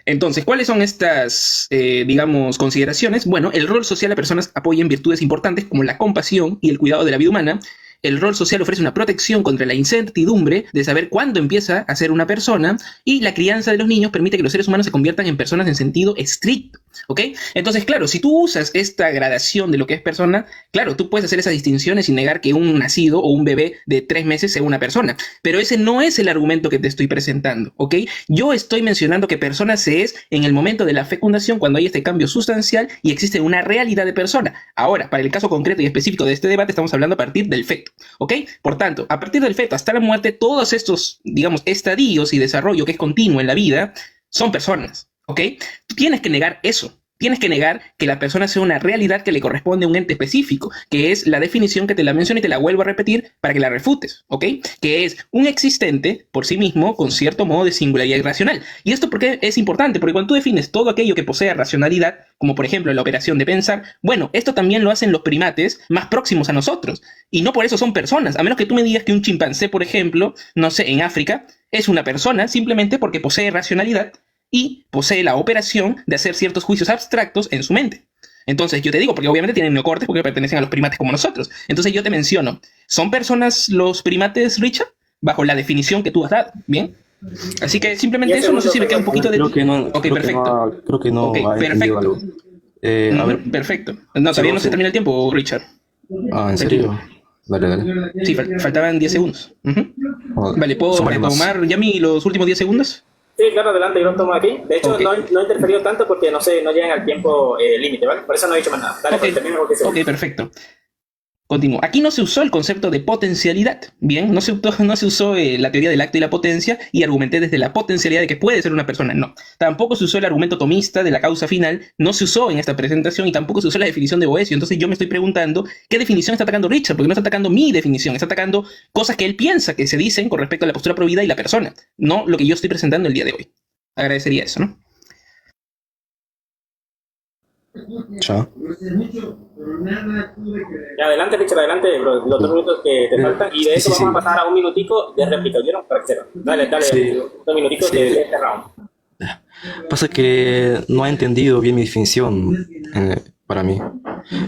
Entonces, ¿cuáles son estas, digamos, consideraciones? Bueno, el rol social a personas apoya en virtudes importantes como la compasión y el cuidado de la vida humana. El rol social ofrece una protección contra la incertidumbre de saber cuándo empieza a ser una persona, y la crianza de los niños permite que los seres humanos se conviertan en personas en sentido estricto, ¿ok? Entonces, claro, si tú usas esta gradación de lo que es persona, claro, tú puedes hacer esas distinciones sin negar que un nacido o un bebé de 3 meses sea una persona, pero ese no es el argumento que te estoy presentando, ¿ok? Yo estoy mencionando que persona se es en el momento de la fecundación, cuando hay este cambio sustancial y existe una realidad de persona. Ahora, para el caso concreto y específico de este debate, estamos hablando a partir del feto, ¿ok? Por tanto, a partir del feto hasta la muerte, todos estos, digamos, estadios y desarrollo que es continuo en la vida son personas, ¿ok? Tú tienes que negar eso. Tienes que negar que la persona sea una realidad que le corresponde a un ente específico, que es la definición que te la menciono y te la vuelvo a repetir para que la refutes, ¿ok? Que es un existente por sí mismo con cierto modo de singularidad irracional. ¿Y esto por qué es importante? Porque cuando tú defines todo aquello que posee racionalidad, como por ejemplo la operación de pensar, bueno, esto también lo hacen los primates más próximos a nosotros, y no por eso son personas, a menos que tú me digas que un chimpancé, por ejemplo, no sé, en África, es una persona simplemente porque posee racionalidad y posee la operación de hacer ciertos juicios abstractos en su mente. Entonces yo te digo, porque obviamente tienen neocortes porque pertenecen a los primates como nosotros. Entonces yo te menciono, ¿son personas los primates, Richard? Bajo la definición que tú has dado, ¿bien? Así que simplemente eso, no sé si me queda un poquito de... Creo que no, Ok, perfecto. creo que no Ok, ha entendido perfecto. algo. A ver, Perfecto. No, todavía no se termina el tiempo, Richard. ¿en serio? Dale, dale. Sí, faltaban 10 segundos. Oh, Vale, ¿puedo súmale más. retomar ya los últimos 10 segundos? Sí, claro, adelante, yo lo tomo aquí. De hecho, Ok. no he interferido tanto porque no sé, no llegan al tiempo límite, ¿vale? Por eso no he dicho más nada. Dale, Ok, pues termina porque se... ok, perfecto. Continúo. Aquí no se usó el concepto de potencialidad, ¿bien? No se usó la teoría del acto y la potencia y argumenté desde la potencialidad de que puede ser una persona, no. Tampoco se usó el argumento tomista de la causa final, no se usó en esta presentación y tampoco se usó la definición de Boesio. Entonces yo me estoy preguntando, ¿qué definición está atacando Richard? Porque no está atacando mi definición, está atacando cosas que él piensa que se dicen con respecto a la postura provida y la persona, no lo que yo estoy presentando el día de hoy. Agradecería eso, ¿no? Chao. Ya, adelante, Richard, adelante, bro, los 2 minutos que te faltan. Y de eso Sí, vamos sí. a pasar a 1 minutico de réplica, ¿oyeron? Para que sepan. Dale, Sí. 2 minutitos Sí. de este round. Pasa que no ha entendido bien mi definición para mí.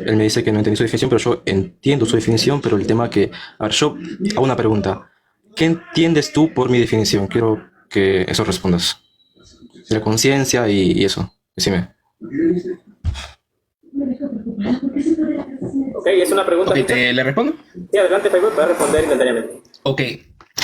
Él me dice que no entiende su definición, pero yo entiendo su definición, pero el tema que... A ver, yo hago una pregunta. ¿Qué entiendes tú por mi definición? Quiero que eso respondas. La conciencia y eso. Decime. Ok, es una pregunta. Ok, Richard. ¿le respondo? Sí, adelante, Facebook, puedes responder instantáneamente. Ok,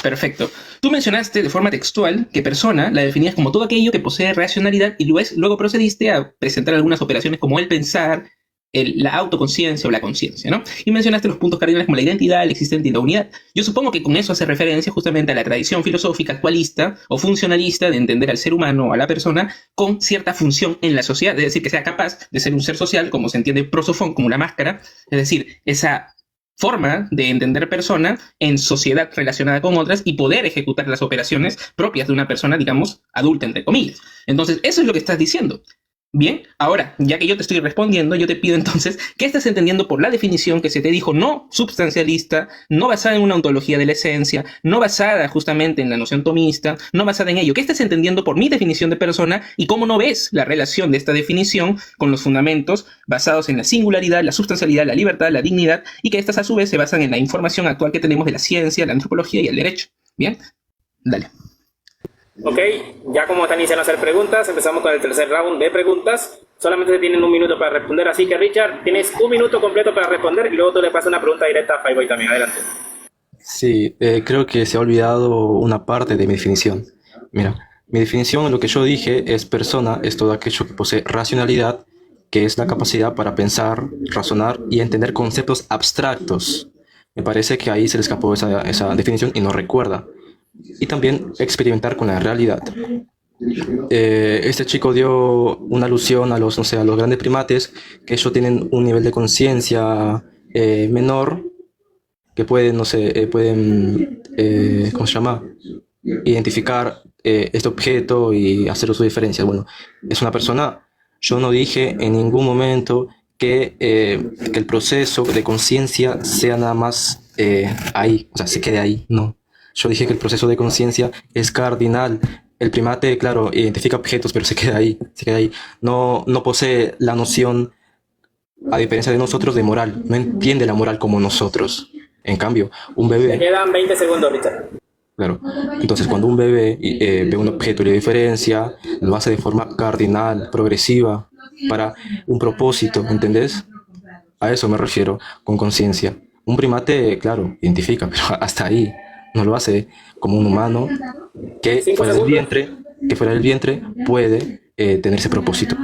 perfecto. Tú mencionaste de forma textual que persona la definías como todo aquello que posee racionalidad y luego procediste a presentar algunas operaciones como el pensar, la autoconciencia o la conciencia, ¿no? Y mencionaste los puntos cardinales como la identidad, el existente y la unidad. Yo supongo que con eso hace referencia justamente a la tradición filosófica actualista o funcionalista de entender al ser humano o a la persona con cierta función en la sociedad, es decir, que sea capaz de ser un ser social, como se entiende prosofón, como una máscara, es decir, esa forma de entender persona en sociedad relacionada con otras y poder ejecutar las operaciones propias de una persona, digamos, adulta, entre comillas. Entonces, eso es lo que estás diciendo. Bien, ahora, ya que yo te estoy respondiendo, yo te pido entonces, ¿qué estás entendiendo por la definición que se te dijo no substancialista, no basada en una ontología de la esencia, no basada justamente en la noción tomista, no basada en ello? ¿Qué estás entendiendo por mi definición de persona y cómo no ves la relación de esta definición con los fundamentos basados en la singularidad, la substancialidad, la libertad, la dignidad, y que estas a su vez se basan en la información actual que tenemos de la ciencia, la antropología y el derecho? Bien, dale. Ok, ya como están iniciando a hacer preguntas, empezamos con el tercer round de preguntas. Solamente tienen 1 minuto para responder, así que Richard, tienes 1 minuto completo para responder y luego tú le pasas una pregunta directa a Fireboy también. Adelante. Sí, creo que se ha olvidado una parte de mi definición. Mira, mi definición, lo que yo dije es persona, es todo aquello que posee racionalidad, que es la capacidad para pensar, razonar y entender conceptos abstractos. Me parece que ahí se le escapó esa definición y no recuerda. y también experimentar con la realidad. Este chico dio una alusión a los, no sé, a los grandes primates, que ellos tienen un nivel de conciencia menor, que pueden, no sé, ¿cómo se llama? Identificar este objeto y hacer su diferencia. Bueno, es una persona, yo no dije en ningún momento que el proceso de conciencia sea nada más ahí, o sea, se quede ahí, no. Yo dije que el proceso de conciencia es cardinal. El primate, claro, identifica objetos, pero se queda ahí, se queda ahí. No, no posee la noción, a diferencia de nosotros, de moral. No entiende la moral como nosotros. En cambio, un Te bebé, quedan 20 segundos, Richard. claro. Entonces, cuando un bebé ve un objeto y le diferencia, lo hace de forma cardinal, progresiva, para un propósito, ¿entendés? A eso me refiero con conciencia. Un primate, claro, identifica, pero hasta ahí. No lo hace como un humano que 5 fuera del segundos. vientre, que fuera del vientre puede tener ese propósito.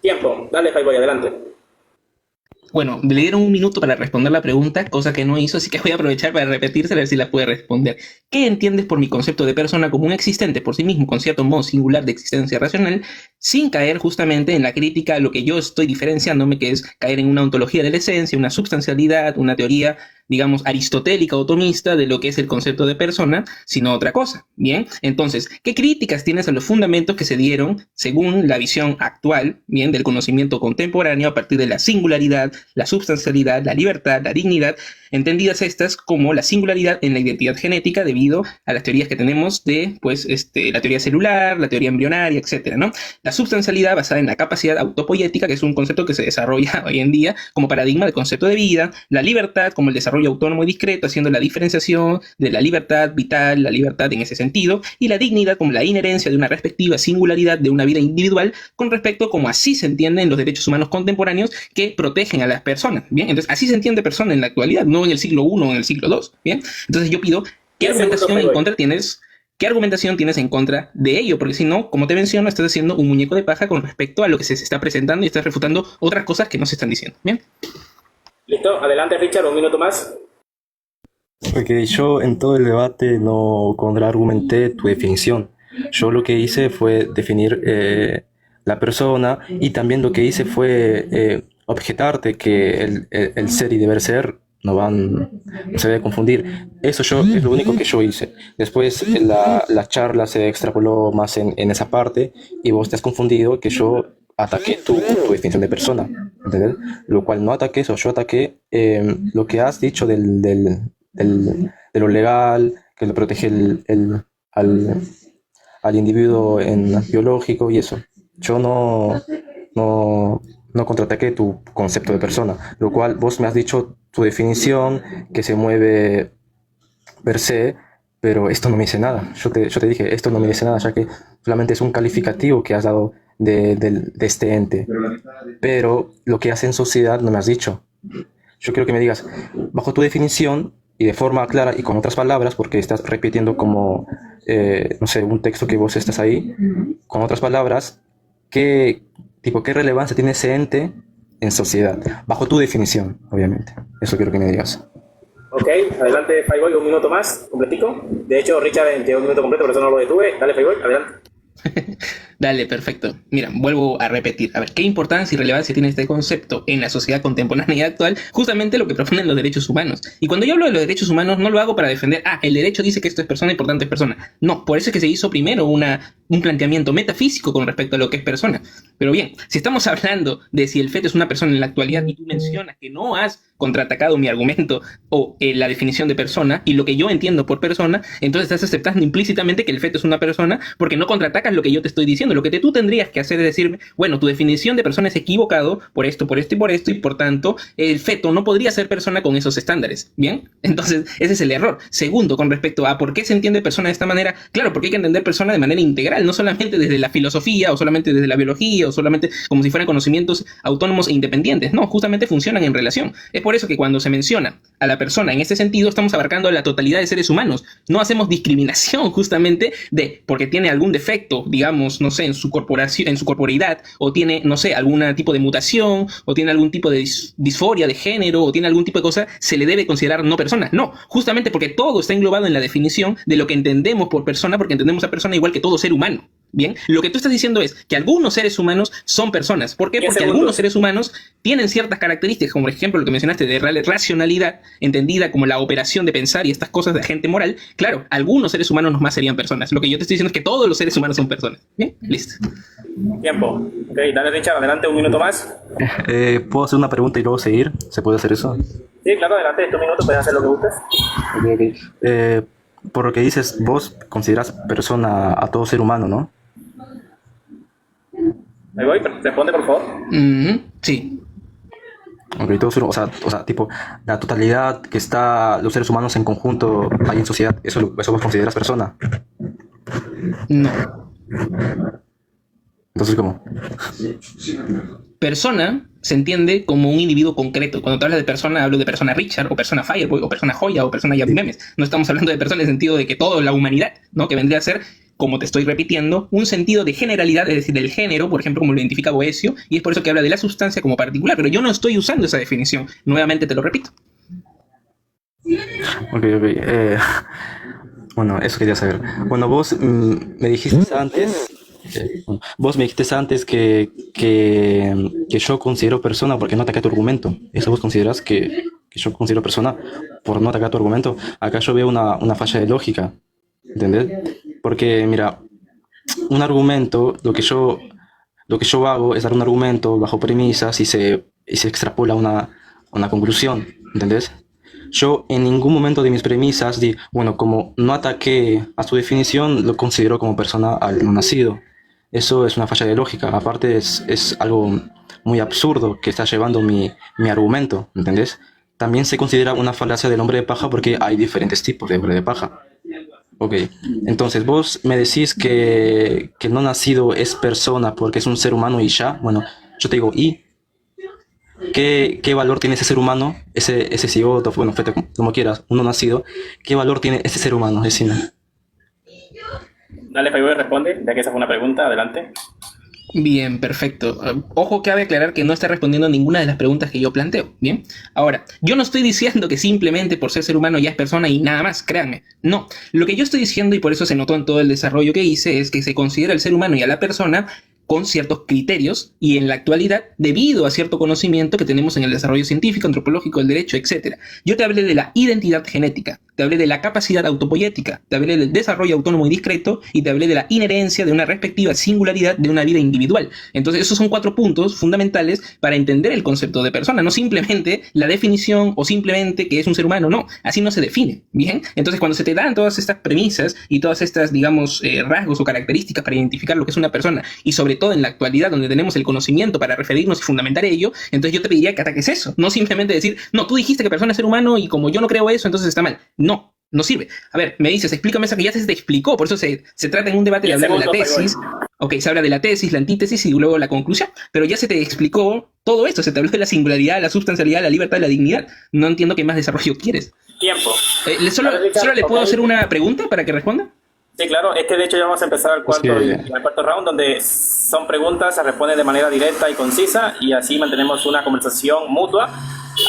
Tiempo. Dale, Fireboy, adelante. Bueno, le dieron un minuto para responder la pregunta, cosa que no hizo, así que voy a aprovechar para repetírsela a ver si la puede responder. ¿Qué entiendes por mi concepto de persona como un existente por sí mismo con cierto modo singular de existencia racional, sin caer justamente en la crítica a lo que yo estoy diferenciándome, que es caer en una ontología de la esencia, una substancialidad, una teoría, digamos, aristotélica o tomista de lo que es el concepto de persona, sino otra cosa? Bien, entonces, ¿qué críticas tienes a los fundamentos que se dieron según la visión actual, bien, del conocimiento contemporáneo a partir de la singularidad, la substancialidad, la libertad, la dignidad, entendidas estas como la singularidad en la identidad genética debido a las teorías que tenemos de, pues, la teoría celular, la teoría embrionaria, etcétera, ¿no? La substancialidad basada en la capacidad autopoética, que es un concepto que se desarrolla hoy en día como paradigma de concepto de vida, la libertad como el desarrollo autónomo y discreto, haciendo la diferenciación de la libertad vital, la libertad en ese sentido, y la dignidad como la inherencia de una respectiva singularidad de una vida individual con respecto como así se entienden los derechos humanos contemporáneos que protegen a las personas, ¿bien? Entonces, así se entiende persona en la actualidad, no en el siglo I o en el siglo II, ¿bien? Entonces yo pido, ¿qué argumentación en contra tienes? ¿Qué argumentación tienes en contra de ello? Porque si no, como te menciono, estás haciendo un muñeco de paja con respecto a lo que se está presentando y estás refutando otras cosas que no se están diciendo, ¿bien? Listo, adelante, Richard, un minuto más. Ok, yo en todo el debate no contraargumenté tu definición. Yo lo que hice fue definir la persona, y también lo que hice fue objetarte que el ser y deber ser no se debe confundir. Eso es lo único que yo hice. Después la charla se extrapoló más en esa parte y vos te has confundido que yo ataqué tu definición de persona, ¿entendés? Lo cual no ataqué eso, yo ataqué lo que has dicho de lo legal, que lo protege al individuo biológico y eso. Yo no contraataqué tu concepto de persona, lo cual vos me has dicho tu definición, que se mueve per se, pero esto no me dice nada. Yo te dije, esto no me dice nada, ya que solamente es un calificativo que has dado de este ente. Pero lo que hace en sociedad no me has dicho. Yo quiero que me digas, bajo tu definición, y de forma clara y con otras palabras, porque estás repitiendo como, no sé, un texto que vos estás ahí, con otras palabras, ¿qué relevancia tiene ese ente en sociedad? Bajo tu definición, obviamente. Eso quiero que me digas. Ok, adelante, Fireboy, un minuto más, completico. De hecho, Richard tiene un minuto completo, por eso no lo detuve. Dale, Fireboy, adelante. Dale, perfecto. Mira, vuelvo a repetir. A ver, ¿qué importancia y relevancia tiene este concepto en la sociedad contemporánea y actual? Justamente lo que proponen los derechos humanos. Y cuando yo hablo de los derechos humanos, no lo hago para defender, el derecho dice que esto es persona y por tanto es persona. No, por eso es que se hizo primero un planteamiento metafísico con respecto a lo que es persona. Pero bien, si estamos hablando de si el feto es una persona en la actualidad y tú mencionas que no has contraatacado mi argumento o la definición de persona y lo que yo entiendo por persona, entonces estás aceptando implícitamente que el feto es una persona porque no contraatacas lo que yo te estoy diciendo. Lo que tú tendrías que hacer es decirme, bueno, tu definición de persona es equivocado por esto, por esto y por esto, y por tanto el feto no podría ser persona con esos estándares. ¿Bien? Entonces ese es el error. Segundo, con respecto a por qué se entiende persona de esta manera, claro, porque hay que entender persona de manera integral, no solamente desde la filosofía o solamente desde la biología o solamente como si fueran conocimientos autónomos e independientes. No, justamente funcionan en relación. Es por por eso que cuando se menciona a la persona en este sentido, estamos abarcando la totalidad de seres humanos. No hacemos discriminación justamente de porque tiene algún defecto, digamos, no sé, en su corporación, en su corporeidad, o tiene, no sé, algún tipo de mutación, o tiene algún tipo de disforia de género, o tiene algún tipo de cosa, se le debe considerar no persona. No, justamente porque todo está englobado en la definición de lo que entendemos por persona, porque entendemos a persona igual que todo ser humano. Bien, lo que tú estás diciendo es que algunos seres humanos son personas. ¿Por qué? Porque algunos seres humanos tienen ciertas características, como por ejemplo lo que mencionaste de racionalidad, entendida como la operación de pensar y estas cosas de agente moral. Claro, algunos seres humanos nomás serían personas. Lo que yo te estoy diciendo es que todos los seres humanos son personas. Bien, listo. Tiempo. Ok, dale, Richard, adelante, un minuto más. ¿Puedo hacer una pregunta y luego seguir? ¿Se puede hacer eso? Sí, claro, adelante, tu minuto, puedes hacer lo que gustes. Por lo que dices, vos consideras persona a todo ser humano, ¿no? Ahí voy, responde por favor. Sí. Ok, todo ser, o sea, tipo, la totalidad que está los seres humanos en conjunto ahí en sociedad, ¿eso vos consideras persona? No. Entonces, ¿cómo? Persona se entiende como un individuo concreto. Cuando te hablas de persona, hablo de persona Richard, o persona Fireboy, o persona Joya, o persona Yavi Memes. No estamos hablando de persona en el sentido de que toda la humanidad, ¿no? Que vendría a ser, como te estoy repitiendo, un sentido de generalidad, es decir, del género, por ejemplo, como lo identifica Boesio, y es por eso que habla de la sustancia como particular, pero yo no estoy usando esa definición. Nuevamente te lo repito. Ok. Bueno, eso quería saber. Bueno, vos me dijiste antes... vos me dijiste antes que yo considero persona porque no ataqué tu argumento. ¿Eso vos considerás que yo considero persona por no atacar tu argumento? Acá yo veo una falla de lógica, ¿entendés? Porque, mira, un argumento, lo que yo hago es dar un argumento bajo premisas y se extrapola una conclusión, ¿entendés? Yo en ningún momento de mis premisas di, bueno, como no ataqué a su definición, lo considero como persona al no nacido. Eso es una falla de lógica. Aparte es algo muy absurdo que está llevando mi argumento, ¿entendés? También se considera una falacia del hombre de paja porque hay diferentes tipos de hombre de paja. Ok, entonces vos me decís que no nacido es persona porque es un ser humano y ya. Bueno, yo te digo, ¿y qué valor tiene ese ser humano? Ese cigoto, bueno, feto, como quieras, uno nacido. ¿Qué valor tiene ese ser humano? Decime. Dale, Faiboy, responde, ya que esa fue una pregunta, adelante. Bien, perfecto. Ojo, cabe aclarar que no está respondiendo a ninguna de las preguntas que yo planteo. Bien, ahora, yo no estoy diciendo que simplemente por ser humano ya es persona y nada más, créanme. No, lo que yo estoy diciendo, y por eso se notó en todo el desarrollo que hice, es que se considera el ser humano y a la persona con ciertos criterios y en la actualidad debido a cierto conocimiento que tenemos en el desarrollo científico, antropológico, el derecho, etc. Yo te hablé de la identidad genética, te hablé de la capacidad autopoética, te hablé del desarrollo autónomo y discreto y te hablé de la inherencia de una respectiva singularidad de una vida individual. Entonces esos son 4 puntos fundamentales para entender el concepto de persona, no simplemente la definición o simplemente que es un ser humano, no, así no se define, ¿bien? Entonces cuando se te dan todas estas premisas y todas estas, digamos, rasgos o características para identificar lo que es una persona y sobre todo en la actualidad donde tenemos el conocimiento para referirnos y fundamentar ello, entonces yo te pediría que ataques eso, no simplemente decir, no, tú dijiste que persona es ser humano y como yo no creo eso, entonces está mal. No, no sirve. A ver, me dices, explícame eso que ya se te explicó, por eso se trata en un debate de hablar de la tesis. Ok, se habla de la tesis, la antítesis y luego la conclusión, pero ya se te explicó todo esto, se te habló de la singularidad, la substancialidad, la libertad, la dignidad. No entiendo qué más desarrollo quieres. Tiempo. ¿Solo le puedo hacer una pregunta para que responda? Sí, claro, es que de hecho ya vamos a empezar al cuarto round, donde son preguntas, se responden de manera directa y concisa, y así mantenemos una conversación mutua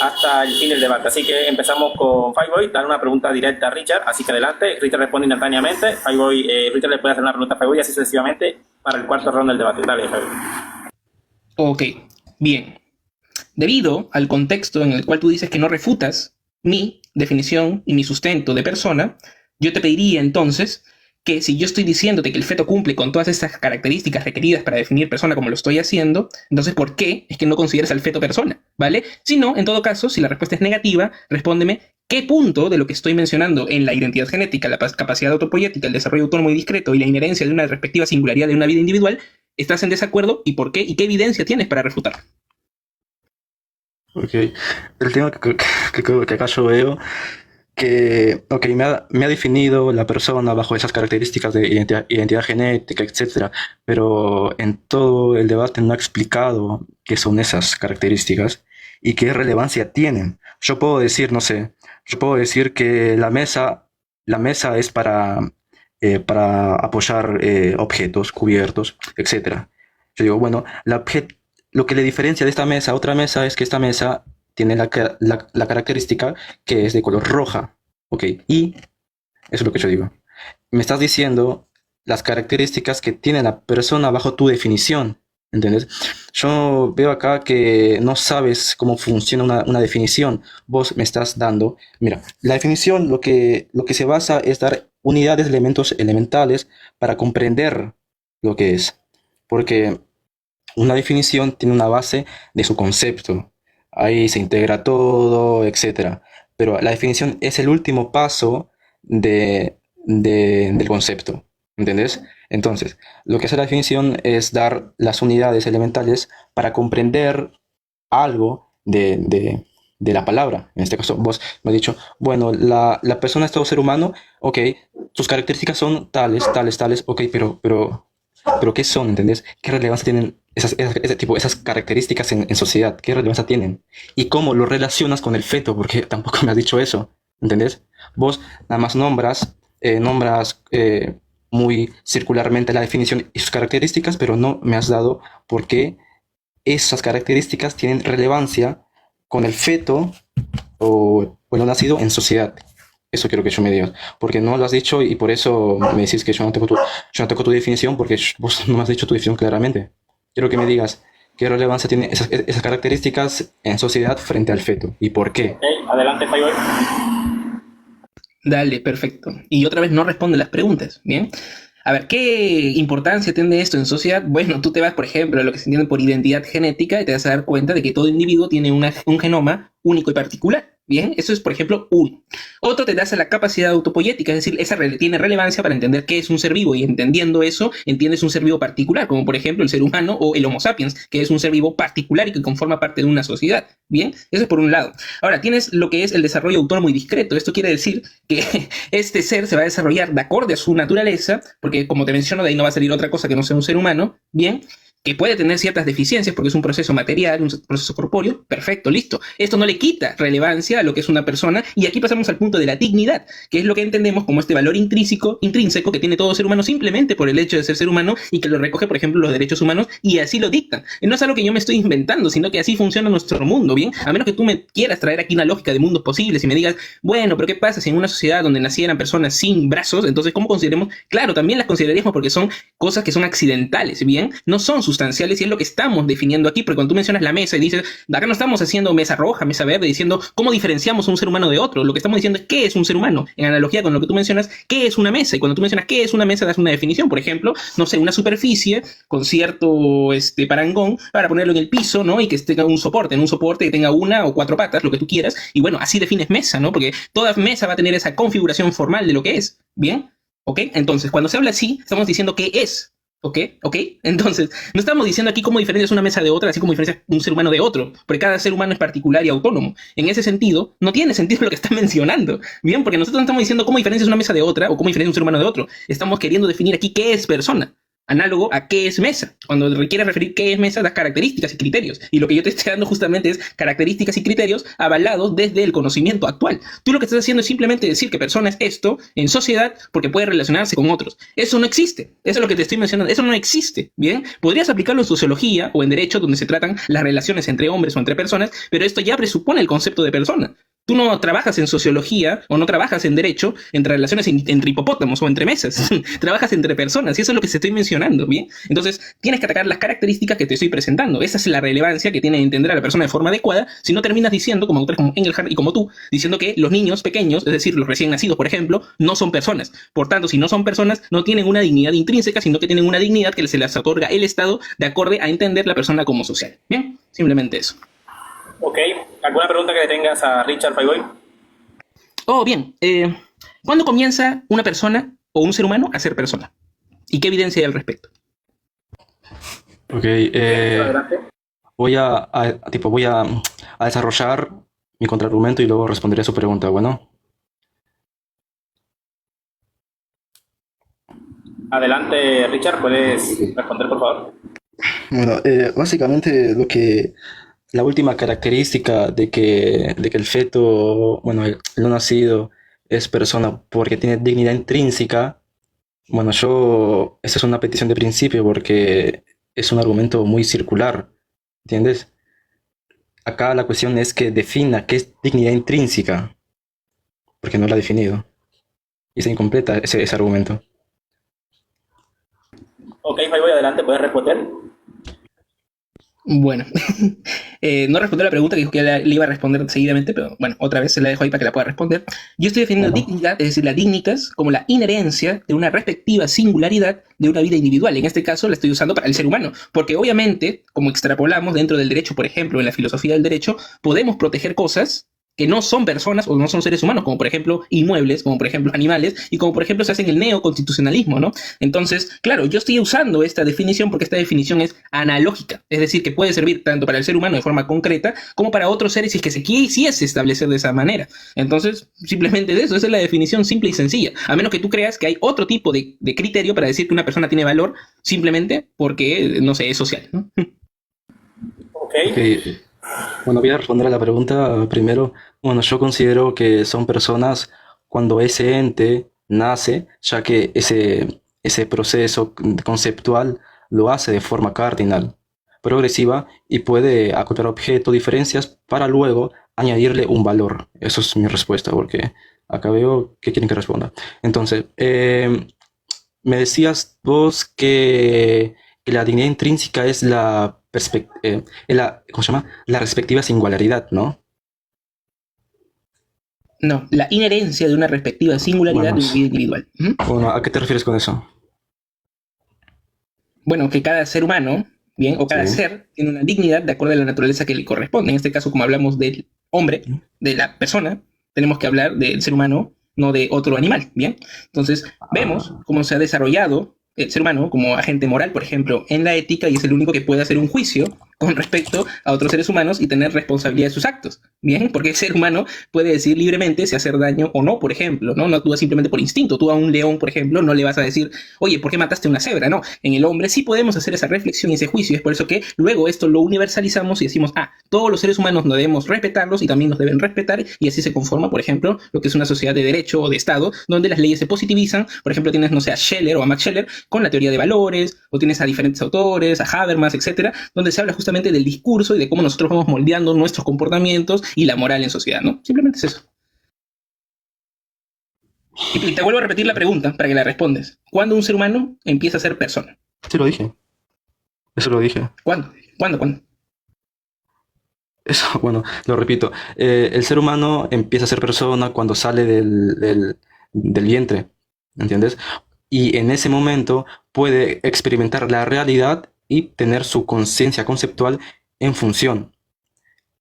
hasta el fin del debate. Así que empezamos con Fireboy, dar una pregunta directa a Richard, así que adelante, Richard responde instantáneamente, Richard le puede hacer una pregunta a Fireboy y así sucesivamente para el cuarto round del debate. Dale, Fireboy. Ok, bien. Debido al contexto en el cual tú dices que no refutas mi definición y mi sustento de persona, yo te pediría entonces que si yo estoy diciéndote que el feto cumple con todas estas características requeridas para definir persona como lo estoy haciendo, entonces ¿por qué es que no consideras al feto persona? ¿Vale? Si no, en todo caso, si la respuesta es negativa, respóndeme qué punto de lo que estoy mencionando en la identidad genética, la capacidad autopoética, el desarrollo autónomo y discreto y la inherencia de una respectiva singularidad de una vida individual, estás en desacuerdo y por qué y qué evidencia tienes para refutar. Ok, el tema que acá yo veo que me ha definido la persona bajo esas características de identidad genética, etcétera, pero en todo el debate no ha explicado qué son esas características y qué relevancia tienen. Yo puedo decir, no sé, yo puedo decir que la mesa es para apoyar objetos, cubiertos, etcétera. Yo digo, bueno, lo que le diferencia de esta mesa a otra mesa es que esta mesa tiene la característica que es de color roja, ¿ok? Y eso es lo que yo digo. Me estás diciendo las características que tiene la persona bajo tu definición, ¿entendés? Yo veo acá que no sabes cómo funciona una definición. Vos me estás dando, mira, la definición lo que se basa es dar unidades de elementos elementales para comprender lo que es. Porque una definición tiene una base de su concepto. Ahí se integra todo, etcétera. Pero la definición es el último paso del concepto. ¿Entendés? Entonces, lo que hace la definición es dar las unidades elementales para comprender algo de la palabra. En este caso, vos me has dicho, bueno, la persona es todo ser humano, ok, sus características son tales, tales, tales, ok, pero ¿qué son? ¿Entendés? ¿Qué relevancia tienen esas características en sociedad? ¿Qué relevancia tienen? ¿Y cómo lo relacionas con el feto? Porque tampoco me has dicho eso, ¿entendés? Vos nada más nombras muy circularmente la definición y sus características, pero no me has dado por qué esas características tienen relevancia con el feto o el nacido en sociedad. Eso quiero que yo me digas, porque no lo has dicho y por eso me decís que yo no tengo tu definición porque vos no me has dicho tu definición claramente. Quiero que me digas qué relevancia tienen esas características en sociedad frente al feto y por qué. Ok, adelante, Fireboy. Dale, perfecto. Y otra vez no responde las preguntas, ¿bien? A ver, ¿qué importancia tiene esto en sociedad? Bueno, tú te vas, por ejemplo, a lo que se entiende por identidad genética y te vas a dar cuenta de que todo individuo tiene un genoma único y particular. Bien, eso es, por ejemplo, uno. Otro te da la capacidad autopoyética, es decir, tiene relevancia para entender qué es un ser vivo y entendiendo eso, entiendes un ser vivo particular, como por ejemplo el ser humano o el Homo sapiens, que es un ser vivo particular y que conforma parte de una sociedad. Bien, eso es por un lado. Ahora, tienes lo que es el desarrollo autónomo y discreto. Esto quiere decir que este ser se va a desarrollar de acorde a su naturaleza, porque como te menciono, de ahí no va a salir otra cosa que no sea un ser humano, bien, que puede tener ciertas deficiencias porque es un proceso material, un proceso corpóreo, perfecto, listo. Esto no le quita relevancia a lo que es una persona y aquí pasamos al punto de la dignidad, que es lo que entendemos como este valor intrínseco que tiene todo ser humano simplemente por el hecho de ser humano y que lo recoge, por ejemplo, los derechos humanos y así lo dictan. Y no es algo que yo me estoy inventando, sino que así funciona nuestro mundo, ¿bien? A menos que tú me quieras traer aquí una lógica de mundos posibles y me digas, bueno, pero ¿qué pasa si en una sociedad donde nacieran personas sin brazos, entonces ¿cómo consideremos? Claro, también las consideraríamos porque son cosas que son accidentales, ¿bien? No son sustanciales y es lo que estamos definiendo aquí, porque cuando tú mencionas la mesa y dices, acá no estamos haciendo mesa roja, mesa verde, diciendo cómo diferenciamos un ser humano de otro, lo que estamos diciendo es qué es un ser humano, en analogía con lo que tú mencionas, qué es una mesa, y cuando tú mencionas qué es una mesa das una definición, por ejemplo, no sé, una superficie con cierto parangón para ponerlo en el piso, ¿no? Y que tenga un soporte, en un soporte que tenga una o cuatro patas, lo que tú quieras, y bueno, así defines mesa, ¿no? Porque toda mesa va a tener esa configuración formal de lo que es, ¿bien? ¿Ok? Entonces, cuando se habla así, estamos diciendo qué es. ¿Ok? ¿Ok? Entonces, no estamos diciendo aquí cómo diferencias una mesa de otra, así como diferencias un ser humano de otro, porque cada ser humano es particular y autónomo. En ese sentido, no tiene sentido lo que estás mencionando, ¿bien? Porque nosotros no estamos diciendo cómo diferencias una mesa de otra o cómo diferencia un ser humano de otro. Estamos queriendo definir aquí qué es persona, análogo a qué es mesa. Cuando requieres referir qué es mesa, das características y criterios. Y lo que yo te estoy dando justamente es características y criterios avalados desde el conocimiento actual. Tú lo que estás haciendo es simplemente decir que persona es esto en sociedad porque puede relacionarse con otros. Eso no existe. Eso es lo que te estoy mencionando. Eso no existe. ¿Bien? Podrías aplicarlo en sociología o en derecho donde se tratan las relaciones entre hombres o entre personas, pero esto ya presupone el concepto de persona. Tú no trabajas en sociología o no trabajas en derecho entre relaciones entre hipopótamos o entre mesas. Trabajas entre personas y eso es lo que se estoy mencionando, ¿bien? Entonces, tienes que atacar las características que te estoy presentando. Esa es la relevancia que tiene entender a la persona de forma adecuada. Si no terminas diciendo, como autores como Engelhardt y como tú, diciendo que los niños pequeños, es decir, los recién nacidos, por ejemplo, no son personas. Por tanto, si no son personas, no tienen una dignidad intrínseca, sino que tienen una dignidad que se les otorga el Estado de acorde a entender la persona como social. ¿Bien? Simplemente eso. Ok, ¿alguna pregunta que le tengas a Richard Fireboy? Oh, bien. ¿Cuándo comienza una persona o un ser humano a ser persona? ¿Y qué evidencia hay al respecto? Ok, Adelante. voy a desarrollar mi contraargumento y luego responderé a su pregunta, bueno. Adelante, Richard, ¿puedes responder, por favor? Bueno, básicamente la última característica de que el feto, bueno, el no nacido es persona porque tiene dignidad intrínseca, bueno, esa es una petición de principio porque es un argumento muy circular, ¿entiendes? Acá la cuestión es que defina qué es dignidad intrínseca, porque no la ha definido. Y está incompleta ese argumento. Ok, ahí voy adelante, ¿puedes responder? Bueno, no respondió la pregunta que dijo que le iba a responder seguidamente, pero bueno, otra vez se la dejo ahí para que la pueda responder. Yo estoy definiendo Bueno, dignidad, es decir, la dignitas, como la inherencia de una respectiva singularidad de una vida individual. En este caso la estoy usando para el ser humano, porque obviamente, como extrapolamos dentro del derecho, por ejemplo, en la filosofía del derecho, podemos proteger cosas que no son personas o no son seres humanos, como por ejemplo inmuebles, como por ejemplo animales, y como por ejemplo se hace en el neoconstitucionalismo, ¿no? Entonces, claro, yo estoy usando esta definición porque esta definición es analógica, es decir, que puede servir tanto para el ser humano de forma concreta como para otros seres si es que se quisiese establecer de esa manera. Entonces, simplemente de eso, esa es la definición simple y sencilla, a menos que tú creas que hay otro tipo de criterio para decir que una persona tiene valor simplemente porque, no sé, es social, ¿no? Ok, ok. Bueno, voy a responder a la pregunta primero. Bueno, yo considero que son personas cuando ese ente nace, ya que ese proceso conceptual lo hace de forma cardinal, progresiva y puede acotar objetos, diferencias, para luego añadirle un valor. Eso es mi respuesta, porque acá veo que quieren que responda. Entonces, me decías vos que la dignidad intrínseca es ¿cómo se llama? La respectiva singularidad, ¿no? No, la inherencia de una respectiva singularidad Bueno, de una vida individual. ¿Mm? bueno, ¿a qué te refieres con eso? Bueno, que cada ser humano, bien, o cada Sí. ser tiene una dignidad de acuerdo a la naturaleza que le corresponde. En este caso, como hablamos del hombre, de la persona, tenemos que hablar del ser humano, no de otro animal, bien. Entonces, vemos Ah, cómo se ha desarrollado el ser humano como agente moral, por ejemplo, en la ética, y es el único que puede hacer un juicio con respecto a otros seres humanos y tener responsabilidad de sus actos, bien, porque el ser humano puede decir libremente si hacer daño o no, por ejemplo, ¿no? No actúa simplemente por instinto. Tú a un león, por ejemplo, no le vas a decir, oye, ¿por qué mataste a una cebra? No, en el hombre sí podemos hacer esa reflexión y ese juicio. Es por eso que luego esto lo universalizamos y decimos, todos los seres humanos no debemos respetarlos y también nos deben respetar, y así se conforma, por ejemplo, lo que es una sociedad de derecho o de Estado, donde las leyes se positivizan. Por ejemplo, tienes, no sé, a Scheller o a Max Scheller con la teoría de valores, o tienes a diferentes autores, a Habermas, etcétera, donde se habla justamente del discurso y de cómo nosotros vamos moldeando nuestros comportamientos y la moral en sociedad, ¿no? Simplemente es eso. Y te vuelvo a repetir la pregunta para que la respondes. ¿Cuándo un ser humano empieza a ser persona? sí lo dije. Eso lo dije. ¿Cuándo? ¿Cuándo? ¿Cuándo? Eso, bueno, lo repito. El ser humano empieza a ser persona cuando sale del vientre, ¿entiendes? Y en ese momento puede experimentar la realidad y tener su conciencia conceptual en función,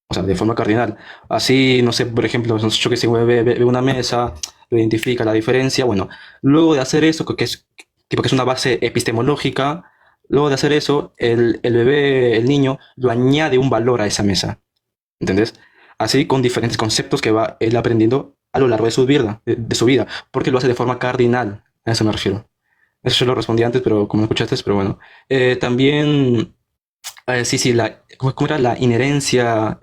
o sea, de forma cardinal. Así, no sé, por ejemplo, no sé, yo que sé, ve una mesa, lo identifica la diferencia. Bueno, luego de hacer eso, tipo, que es una base epistemológica, luego de hacer eso, el bebé, el niño, lo añade un valor a esa mesa. ¿Entendés? Así con diferentes conceptos que va él aprendiendo a lo largo de su vida, de su vida, porque lo hace de forma cardinal. A eso me refiero. Eso yo lo respondí antes, pero como no escuchaste, pero bueno. También, sí, sí, ¿cómo era la inherencia?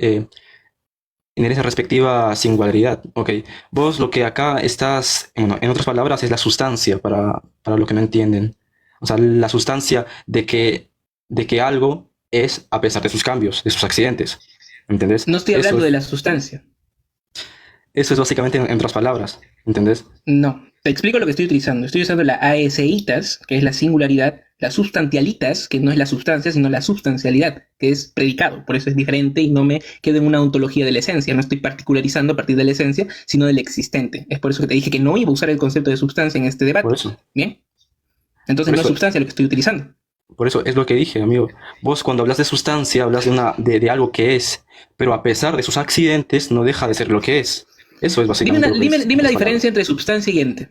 Inherencia respectiva a singularidad. Ok. Vos lo que acá estás, bueno, en otras palabras, es la sustancia para lo que no entienden. O sea, la sustancia de que algo es a pesar de sus cambios, de sus accidentes. ¿Entendés? No estoy hablando de la sustancia. Eso es básicamente en otras palabras. ¿Entendés? No. Te explico lo que estoy utilizando. Estoy usando la aeseitas, que es la singularidad, la substantialitas, que no es la sustancia, sino la substancialidad, que es predicado. Por eso es diferente y no me quedo en una ontología de la esencia. No estoy particularizando a partir de la esencia, sino del existente. Es por eso que te dije que no iba a usar el concepto de sustancia en este debate. Por eso. ¿Bien? Entonces Por no es eso, sustancia lo que estoy utilizando. por eso es lo que dije, amigo. Vos cuando hablas de sustancia, hablas de algo que es, pero a pesar de sus accidentes, no deja de ser lo que es. Eso es básicamente lo que es, en Dime la otras palabras. diferencia entre sustancia y ente.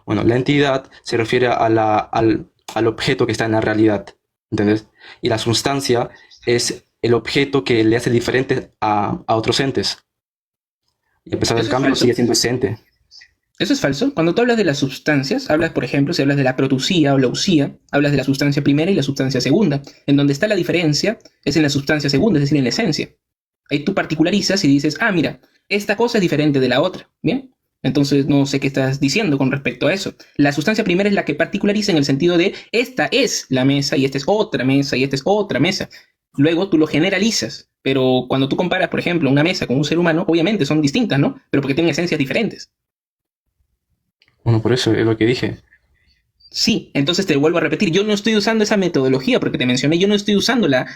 Bueno, la entidad se refiere al objeto que está en la realidad, ¿entendés? Y la sustancia es el objeto que le hace diferente a otros entes. Y a pesar del Eso es cambio, falso. sigue siendo ese ente. Eso es falso. Cuando tú hablas de las sustancias, hablas, por ejemplo, si hablas de la protosía o la usía, hablas de la sustancia primera y la sustancia segunda. En donde está la diferencia es en la sustancia segunda, es decir, en la esencia. Ahí tú particularizas y dices, ah, mira, esta cosa es diferente de la otra. ¿Bien? Entonces no sé qué estás diciendo con respecto a eso. La sustancia primera es la que particulariza en el sentido de esta es la mesa y esta es otra mesa y esta es otra mesa. Luego tú lo generalizas. Pero cuando tú comparas, por ejemplo, una mesa con un ser humano, obviamente son distintas, ¿no? Pero porque tienen esencias diferentes. Bueno, por eso es lo que dije. Sí, entonces te vuelvo a repetir, yo no estoy usando esa metodología porque te mencioné, yo no estoy usando la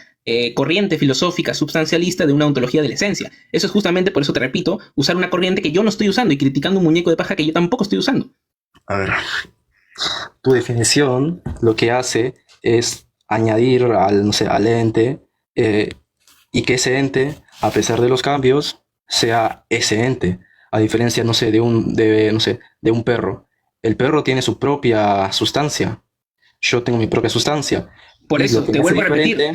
corriente filosófica substancialista de una ontología de la esencia. Eso es justamente, por eso te repito, usar una corriente que yo no estoy usando y criticando un muñeco de paja que yo tampoco estoy usando. A ver, tu definición lo que hace es añadir al, no sé, al ente y que ese ente, a pesar de los cambios, sea ese ente. A diferencia, no sé, no sé, de un perro. El perro tiene su propia sustancia. Yo tengo mi propia sustancia. Por Y eso, lo que te me hace vuelvo a repetir, diferente-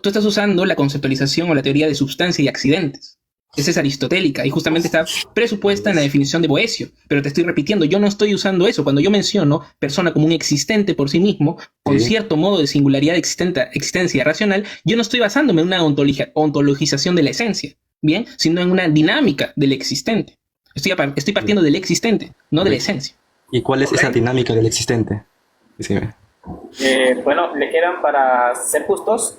tú estás usando la conceptualización o la teoría de sustancia y accidentes. Esa es aristotélica y justamente está presupuesta en la definición de Boecio. Pero te estoy repitiendo, yo no estoy usando eso. Cuando yo menciono persona como un existente por sí mismo, con Sí. cierto modo de singularidad existencia racional, yo no estoy basándome en una ontologización de la esencia, ¿bien? Sino en una dinámica del existente. Estoy partiendo del existente, no de la esencia. ¿Y cuál es esa Ok. dinámica del existente? Decime. Bueno, le quedan para ser justos.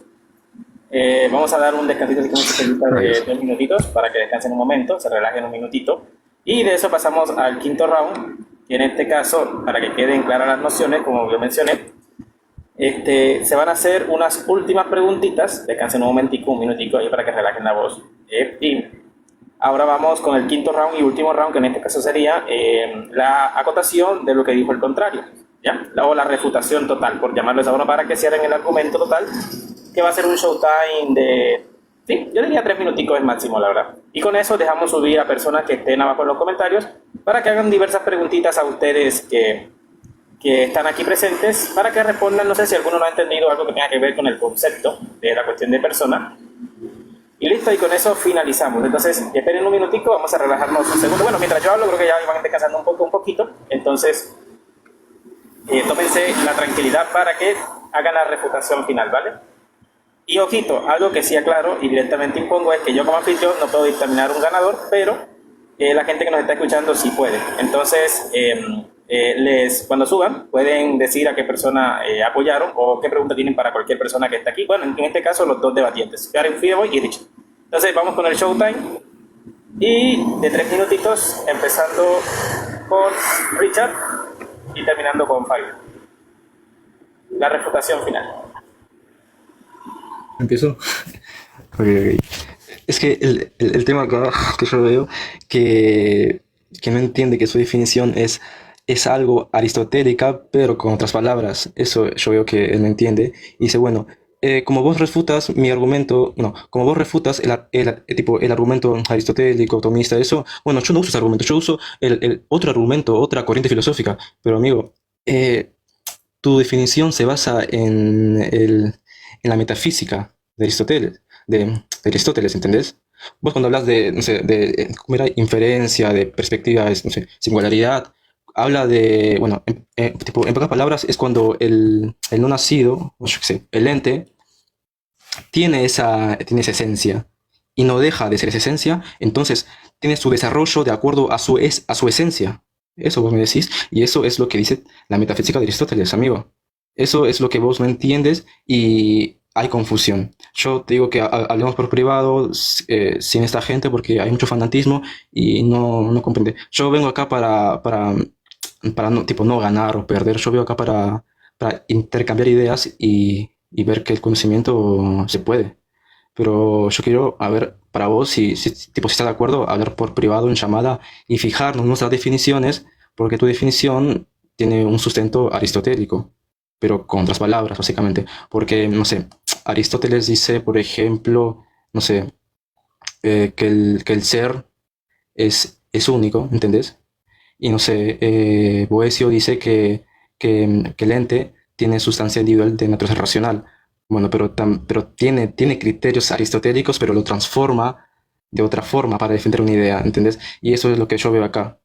Vamos a dar un descansito así como se de Rayos. 2 minutitos para que descansen un momento, se relajen un minutito. Y de eso pasamos al quinto round, que en este caso, para que queden claras las nociones, como yo mencioné, se van a hacer unas últimas preguntitas. Descansen un momentico, un minutico ahí para que relajen la voz. Y ahora vamos con el quinto round y último round, que en este caso sería la acotación de lo que dijo el contrario, ¿ya? O la refutación total, por llamarlo de esa forma, para que cierren el argumento total, que va a ser un showtime de, sí, yo diría 3 minuticos es máximo, la verdad. Y con eso dejamos subir a personas que estén abajo en los comentarios para que hagan diversas preguntitas a ustedes que están aquí presentes, para que respondan, no sé si alguno no ha entendido algo que tenga que ver con el concepto de la cuestión de persona. Y listo, y con eso finalizamos. Entonces, esperen un minutico, vamos a relajarnos un segundo. Bueno, mientras yo hablo, creo que ya van descansando un poquito. Entonces, tómense la tranquilidad para que hagan la refutación final, ¿vale? Y ojito, algo que sí aclaro y directamente impongo es que yo como anfitrión no puedo dictaminar un ganador, pero la gente que nos está escuchando sí puede. Entonces, cuando suban, pueden decir a qué persona apoyaron o qué pregunta tienen para cualquier persona que está aquí. Bueno, en este caso, los dos debatientes, Karen Fieboy y Richard. Entonces, vamos con el showtime. Y de 3 minutitos, empezando con Richard y terminando con Fabio. La refutación final. ¿Empiezo? Ok, ok. Es que el tema acá que yo veo que no entiende que su definición es algo aristotélica, pero con otras palabras. Eso yo veo que él no entiende. Y dice, bueno, como vos refutas mi argumento, no, como vos refutas el argumento aristotélico, tomista, eso, bueno, yo no uso ese argumento, yo uso el otro argumento, otra corriente filosófica. Pero amigo, tu definición se basa en la metafísica de Aristóteles, de Aristóteles, ¿entendés? Vos cuando hablas de, no sé, de ¿cómo era? Inferencia, de perspectiva, no sé, singularidad, habla de, bueno, en pocas palabras, es cuando el no nacido, o yo qué sé, el ente, tiene esa esencia y no deja de ser esa esencia, entonces tiene su desarrollo de acuerdo a su esencia. Eso vos me decís, y eso es lo que dice la metafísica de Aristóteles, amigo. Eso es lo que vos no entiendes y hay confusión. Yo te digo que hablemos por privado sin esta gente porque hay mucho fanatismo y no comprende. Yo vengo acá para no, tipo, no ganar o perder. Yo vengo acá para intercambiar ideas y ver que el conocimiento se puede. Pero yo quiero, a ver, para vos, tipo, si estás de acuerdo, hablar por privado en llamada y fijarnos en nuestras definiciones, porque tu definición tiene un sustento aristotélico, pero con otras palabras, básicamente. Porque, no sé, Aristóteles dice, por ejemplo, no sé, que el ser es único, ¿entendés? Y no sé, Boecio dice que el ente tiene sustancia individual de naturaleza racional. Bueno, pero tiene criterios aristotélicos, pero lo transforma de otra forma para defender una idea, ¿entendés? Y eso es lo que yo veo acá.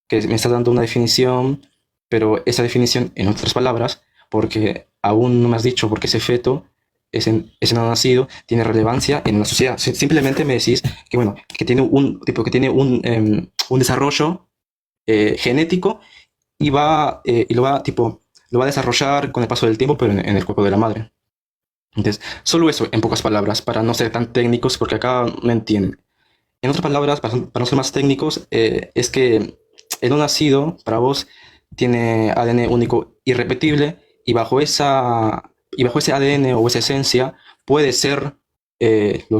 que me está dando una definición, pero esa definición en otras palabras, porque aún no me has dicho por qué ese feto, ese no nacido, tiene relevancia en la sociedad. Simplemente me decís que, bueno, que tiene un desarrollo genético y lo va a desarrollar con el paso del tiempo, pero en el cuerpo de la madre. Entonces, solo eso, en pocas palabras, para no ser tan técnicos, porque acá no entienden. En otras palabras, para no ser más técnicos, es que el no nacido, para vos, tiene ADN único irrepetible y bajo ese ADN o esa esencia puede ser lo.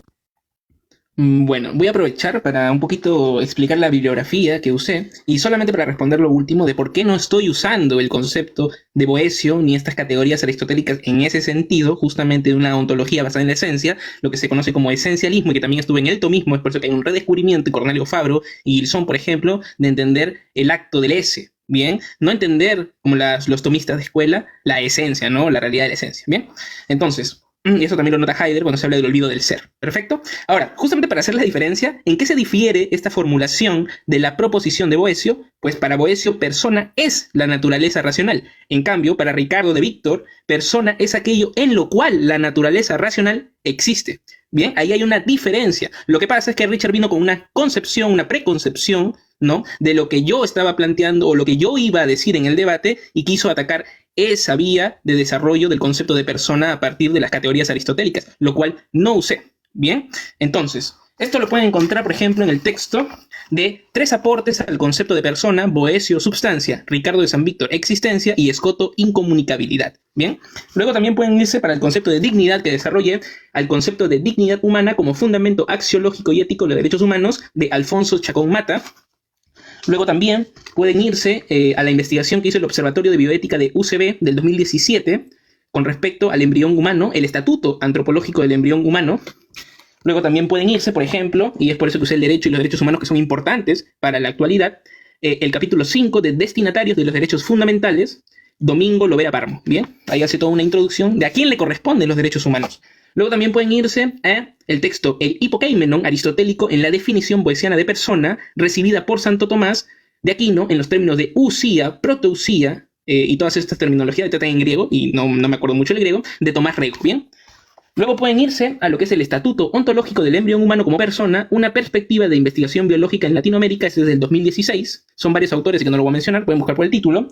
Bueno, voy a aprovechar para un poquito explicar la bibliografía que usé y solamente para responder lo último de por qué no estoy usando el concepto de Boecio ni estas categorías aristotélicas en ese sentido, justamente de una ontología basada en la esencia, lo que se conoce como esencialismo y que también estuve en el tomismo, es por eso que hay un redescubrimiento de Cornelio Fabro y Gilson, por ejemplo, de entender el acto del ese. Bien, no entender, como los tomistas de escuela, la esencia, ¿no? La realidad de la esencia. Bien, entonces, y eso también lo nota Heidegger cuando se habla del olvido del ser. ¿Perfecto? Ahora, justamente para hacer la diferencia, ¿en qué se difiere esta formulación de la proposición de Boecio? Pues para Boecio, persona es la naturaleza racional. En cambio, para Ricardo de Víctor, persona es aquello en lo cual la naturaleza racional existe. Bien, ahí hay una diferencia. Lo que pasa es que Richard vino con una concepción, una preconcepción, ¿no?, de lo que yo estaba planteando o lo que yo iba a decir en el debate y quiso atacar esa vía de desarrollo del concepto de persona a partir de las categorías aristotélicas, lo cual no usé. Bien, entonces, esto lo pueden encontrar, por ejemplo, en el texto de 3 aportes al concepto de persona, Boecio, substancia, Ricardo de San Víctor, existencia y Escoto, incomunicabilidad. Bien, luego también pueden irse para el concepto de dignidad que desarrollé, al concepto de dignidad humana como fundamento axiológico y ético de los derechos humanos de Alfonso Chacón Mata. Luego también pueden irse a la investigación que hizo el Observatorio de Bioética de UCB del 2017 con respecto al embrión humano, el Estatuto Antropológico del Embrión Humano. Luego también pueden irse, por ejemplo, y es por eso que usé el derecho y los derechos humanos que son importantes para la actualidad, el capítulo 5 de Destinatarios de los Derechos Fundamentales, Domingo Lovera Parmo. Bien, ahí hace toda una introducción de a quién le corresponden los derechos humanos. Luego también pueden irse a el texto El Hipokeimenon aristotélico en la definición boeciana de persona recibida por Santo Tomás de Aquino en los términos de usía, protousía y todas estas terminologías tratan en griego, y no me acuerdo mucho el griego, de Tomás Rego. Bien. Luego pueden irse a lo que es el Estatuto Ontológico del Embrión Humano como Persona, una perspectiva de investigación biológica en Latinoamérica, este es del 2016. Son varios autores, así que no lo voy a mencionar, pueden buscar por el título.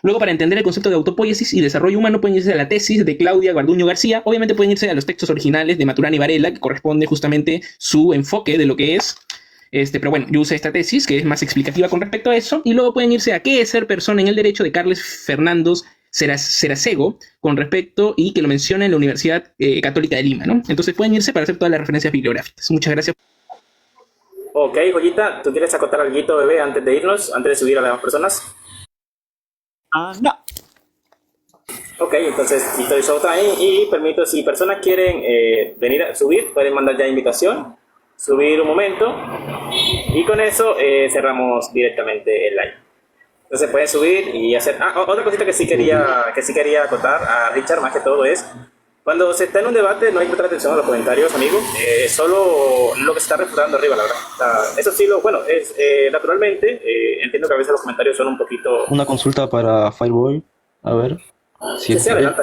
Luego, para entender el concepto de autopoiesis y desarrollo humano, pueden irse a la tesis de Claudia Garduño García. Obviamente pueden irse a los textos originales de Maturana y Varela, que corresponde justamente su enfoque de lo que es. Pero bueno, yo usé esta tesis, que es más explicativa con respecto a eso. Y luego pueden irse a ¿Qué es ser persona en el derecho? De Carles Fernandos Seracego, con respecto, y que lo menciona en la Universidad Católica de Lima, ¿no? Entonces pueden irse para hacer todas las referencias bibliográficas. Muchas gracias. Ok, Joyita, ¿tú quieres acotar algo, bebé, antes de irnos, antes de subir a las demás personas? No. Ok, entonces quito el showtime y permito, si personas quieren venir a subir, pueden mandar ya invitación, subir un momento y con eso cerramos directamente el live. Entonces pueden subir y hacer... otra cosita que sí quería acotar a Richard, más que todo, es cuando se está en un debate no hay que prestar atención a los comentarios, amigos, solo lo que se está refutando arriba, la verdad. Eso sí, naturalmente, entiendo que a veces los comentarios son un poquito... Una consulta para Fireboy, a ver. Si Sí, adelante.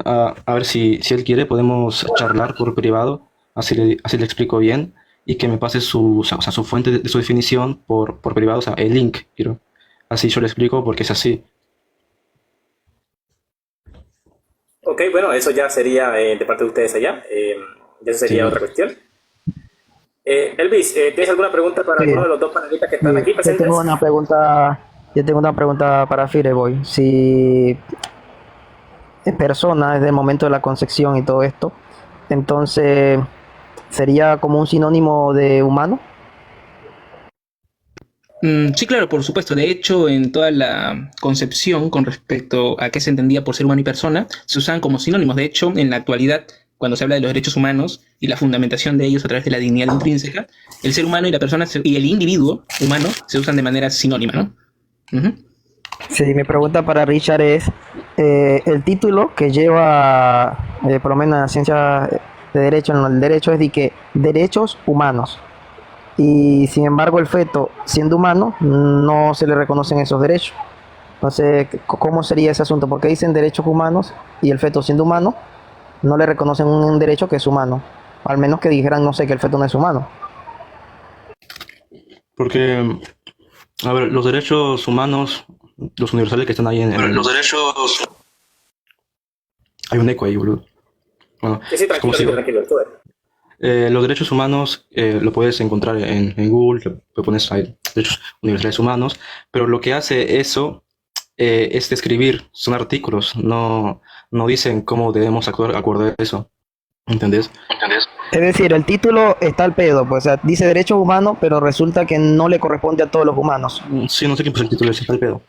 a ver si él quiere, podemos charlar por privado, así le explico bien, y que me pase su fuente de su definición por privado, o sea, el link, quiero. Así yo le explico porque es así. Ok, bueno, eso ya sería de parte de ustedes allá. Eso sería Sí. otra cuestión. Elvis, ¿tienes alguna pregunta para Sí. alguno de los dos panelistas que están aquí Yo presentes? tengo una pregunta para Fireboy. Si es persona desde el momento de la concepción y todo esto, entonces sería como un sinónimo de humano. Sí, claro, por supuesto. De hecho, en toda la concepción con respecto a qué se entendía por ser humano y persona, se usan como sinónimos. De hecho, en la actualidad, cuando se habla de los derechos humanos y la fundamentación de ellos a través de la dignidad intrínseca, el ser humano y la persona y el individuo humano se usan de manera sinónima, ¿no? Ujú. Sí, mi pregunta para Richard es, el título que lleva, por lo menos en la ciencia de derecho, en el derecho es de que derechos humanos. y sin embargo el feto, siendo humano, no se le reconocen esos derechos. Entonces, ¿cómo sería ese asunto? Porque dicen derechos humanos y el feto siendo humano no le reconocen un derecho que es humano. Al menos que dijeran, no sé, que el feto no es humano. Porque, a ver, los derechos humanos, los universales que están ahí Los derechos... Hay un eco ahí, boludo. Bueno, Sí, sí, es como tranquilo, si... tranquilo, tú. Los derechos humanos lo puedes encontrar en Google, le pones ahí derechos universales humanos, pero lo que hace eso es describir, son artículos, no dicen cómo debemos actuar acorde a eso, ¿entendés? Es decir, el título está al pedo, pues, o sea, dice derechos humanos, pero resulta que no le corresponde a todos los humanos. Sí, no sé quién puso el título, ese está el pedo.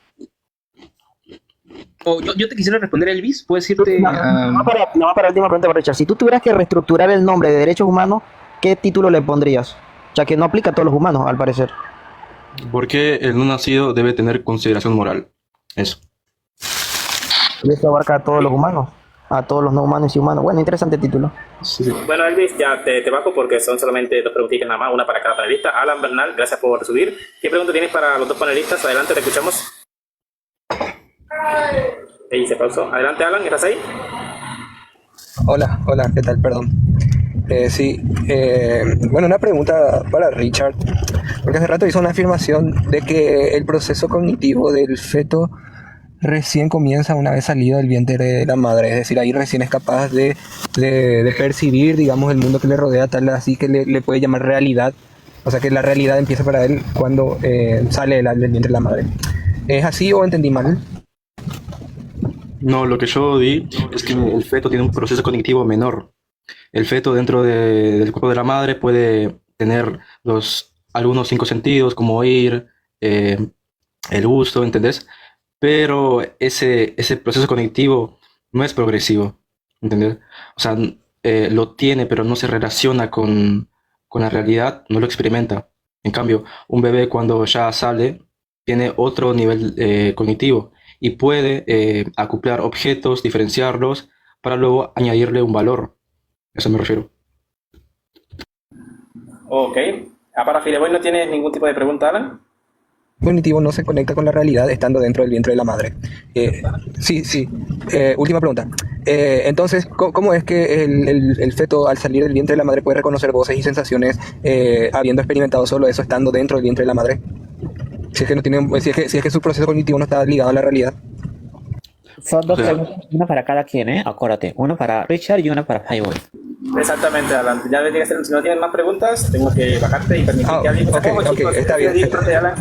O yo te quisiera responder, Elvis. ¿Puedes irte a...? No, para la última pregunta para Richard. Si tú tuvieras que reestructurar el nombre de derechos humanos, ¿qué título le pondrías? Ya que no aplica a todos los humanos, al parecer. Porque el no nacido debe tener consideración moral. Eso. Y eso abarca a todos los humanos, a todos los no humanos y humanos. Bueno, interesante título. Sí, sí. Bueno, Elvis, ya te bajo porque son solamente dos preguntitas nada más, una para cada panelista. Alan Bernal, gracias por subir. ¿Qué pregunta tienes para los dos panelistas? Adelante, te escuchamos. Ahí se pausó. Adelante, Alan, ¿estás ahí? Hola, hola, ¿qué tal? Perdón. Sí, bueno, una pregunta para Richard, porque hace rato hizo una afirmación de que el proceso cognitivo del feto recién comienza una vez salido del vientre de la madre, es decir, ahí recién es capaz de percibir, digamos, el mundo que le rodea, tal así que le puede llamar realidad, o sea que la realidad empieza para él cuando sale del vientre de la madre. ¿Es así o entendí mal? No, lo que yo di es que el feto tiene un proceso cognitivo menor. El feto dentro del cuerpo de la madre puede tener algunos cinco sentidos, como oír, el gusto, ¿entendés? Pero ese proceso cognitivo no es progresivo, ¿entendés? O sea, lo tiene, pero no se relaciona con la realidad, no lo experimenta. En cambio, un bebé cuando ya sale tiene otro nivel cognitivo y puede acoplar objetos, diferenciarlos, para luego añadirle un valor. A eso me refiero. Ok. Para Fileboy no tienes ningún tipo de pregunta, Alan. Cognitivo no se conecta con la realidad estando dentro del vientre de la madre. Sí. Última pregunta. Entonces, ¿cómo es que el feto al salir del vientre de la madre puede reconocer voces y sensaciones habiendo experimentado solo eso estando dentro del vientre de la madre? Si es que no tiene, si es que su proceso cognitivo no está ligado a la realidad. Son dos O sea, preguntas, una para cada quien, ¿eh? Acuérdate. Una para Richard y una para Highboy. Exactamente, Alan. Ya tiene que ser, si no tienes más preguntas, tengo que bajarte y permitir que alguien... ok, está bien. Alan,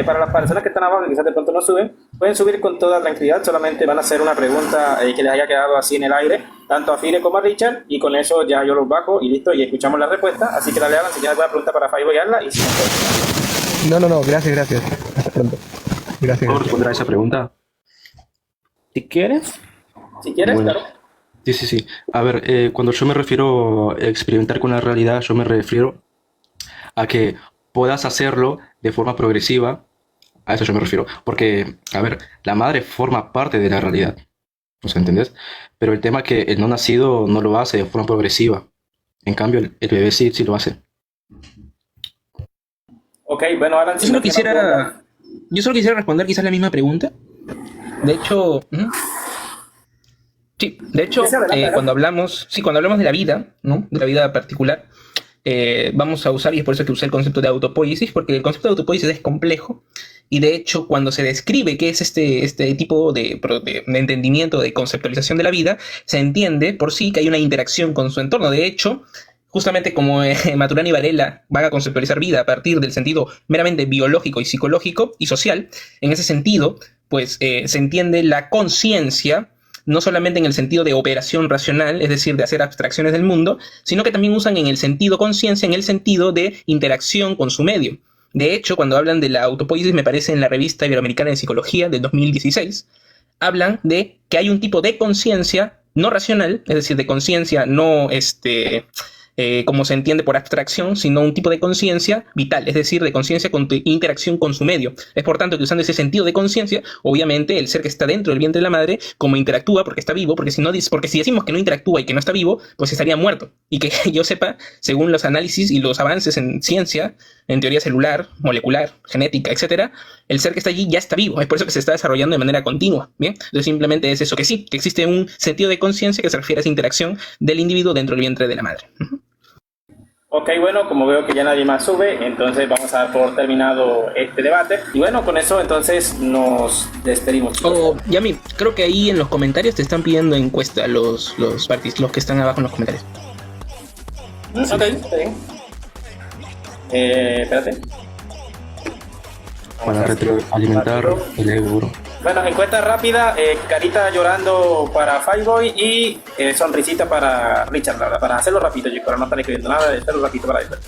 para las personas que están abajo, que quizás de pronto no suben, pueden subir con toda tranquilidad, solamente van a hacer una pregunta que les haya quedado así en el aire, tanto a Fire como a Richard, y con eso ya yo los bajo y listo, y escuchamos la respuesta. Así que dale, Alan, si tienes alguna pregunta para Five, hazla, y si no, pues, No, gracias. Hasta pronto. Gracias. ¿puedo responder a esa pregunta? Si quieres. si quieres, Bueno. claro. Sí. A ver, cuando yo me refiero a experimentar con la realidad, yo me refiero a que puedas hacerlo de forma progresiva. A eso yo me refiero. Porque, a ver, la madre forma parte de la realidad. ¿No se entendés? Pero el tema es que el no nacido no lo hace de forma progresiva. En cambio, el bebé sí lo hace. Ok, bueno, Alan, Yo solo quisiera responder quizás la misma pregunta. De hecho, sí, de hecho, Sí, adelante. cuando hablamos de la vida, ¿no? De la vida particular, vamos a usar, y es por eso que usé el concepto de autopoiesis, porque el concepto de autopoiesis es complejo, y de hecho, cuando se describe qué es este tipo de entendimiento, de conceptualización de la vida, se entiende por sí que hay una interacción con su entorno. De hecho, justamente como Maturana y Varela van a conceptualizar vida a partir del sentido meramente biológico y psicológico y social, en ese sentido, pues se entiende la conciencia no solamente en el sentido de operación racional, es decir, de hacer abstracciones del mundo, sino que también usan en el sentido conciencia, en el sentido de interacción con su medio. De hecho, cuando hablan de la autopoiesis, me parece en la revista Iberoamericana de Psicología del 2016, hablan de que hay un tipo de conciencia no racional, es decir, de conciencia no como se entiende por abstracción, sino un tipo de conciencia vital, es decir, de conciencia con interacción con su medio. Es por tanto que usando ese sentido de conciencia, obviamente el ser que está dentro del vientre de la madre, como interactúa porque está vivo, porque si decimos que no interactúa y que no está vivo, pues estaría muerto. Y que yo sepa, según los análisis y los avances en ciencia, en teoría celular, molecular, genética, etcétera, el ser que está allí ya está vivo. Es por eso que se está desarrollando de manera continua. Bien, entonces simplemente es eso, que sí, que existe un sentido de conciencia que se refiere a esa interacción del individuo dentro del vientre de la madre. Ok, bueno, como veo que ya nadie más sube, entonces vamos a dar por terminado este debate. Y bueno, con eso entonces nos despedimos. Yami, creo que ahí en los comentarios te están pidiendo encuesta los que están abajo en los comentarios. Ok, está bien. Espérate. Para retroalimentar el euro. Bueno, encuesta rápida, carita llorando para Fireboy y sonrisita para Richard, la verdad, para hacerlo rapidito, chicos, para no estar escribiendo nada, hacerlo rapidito para después.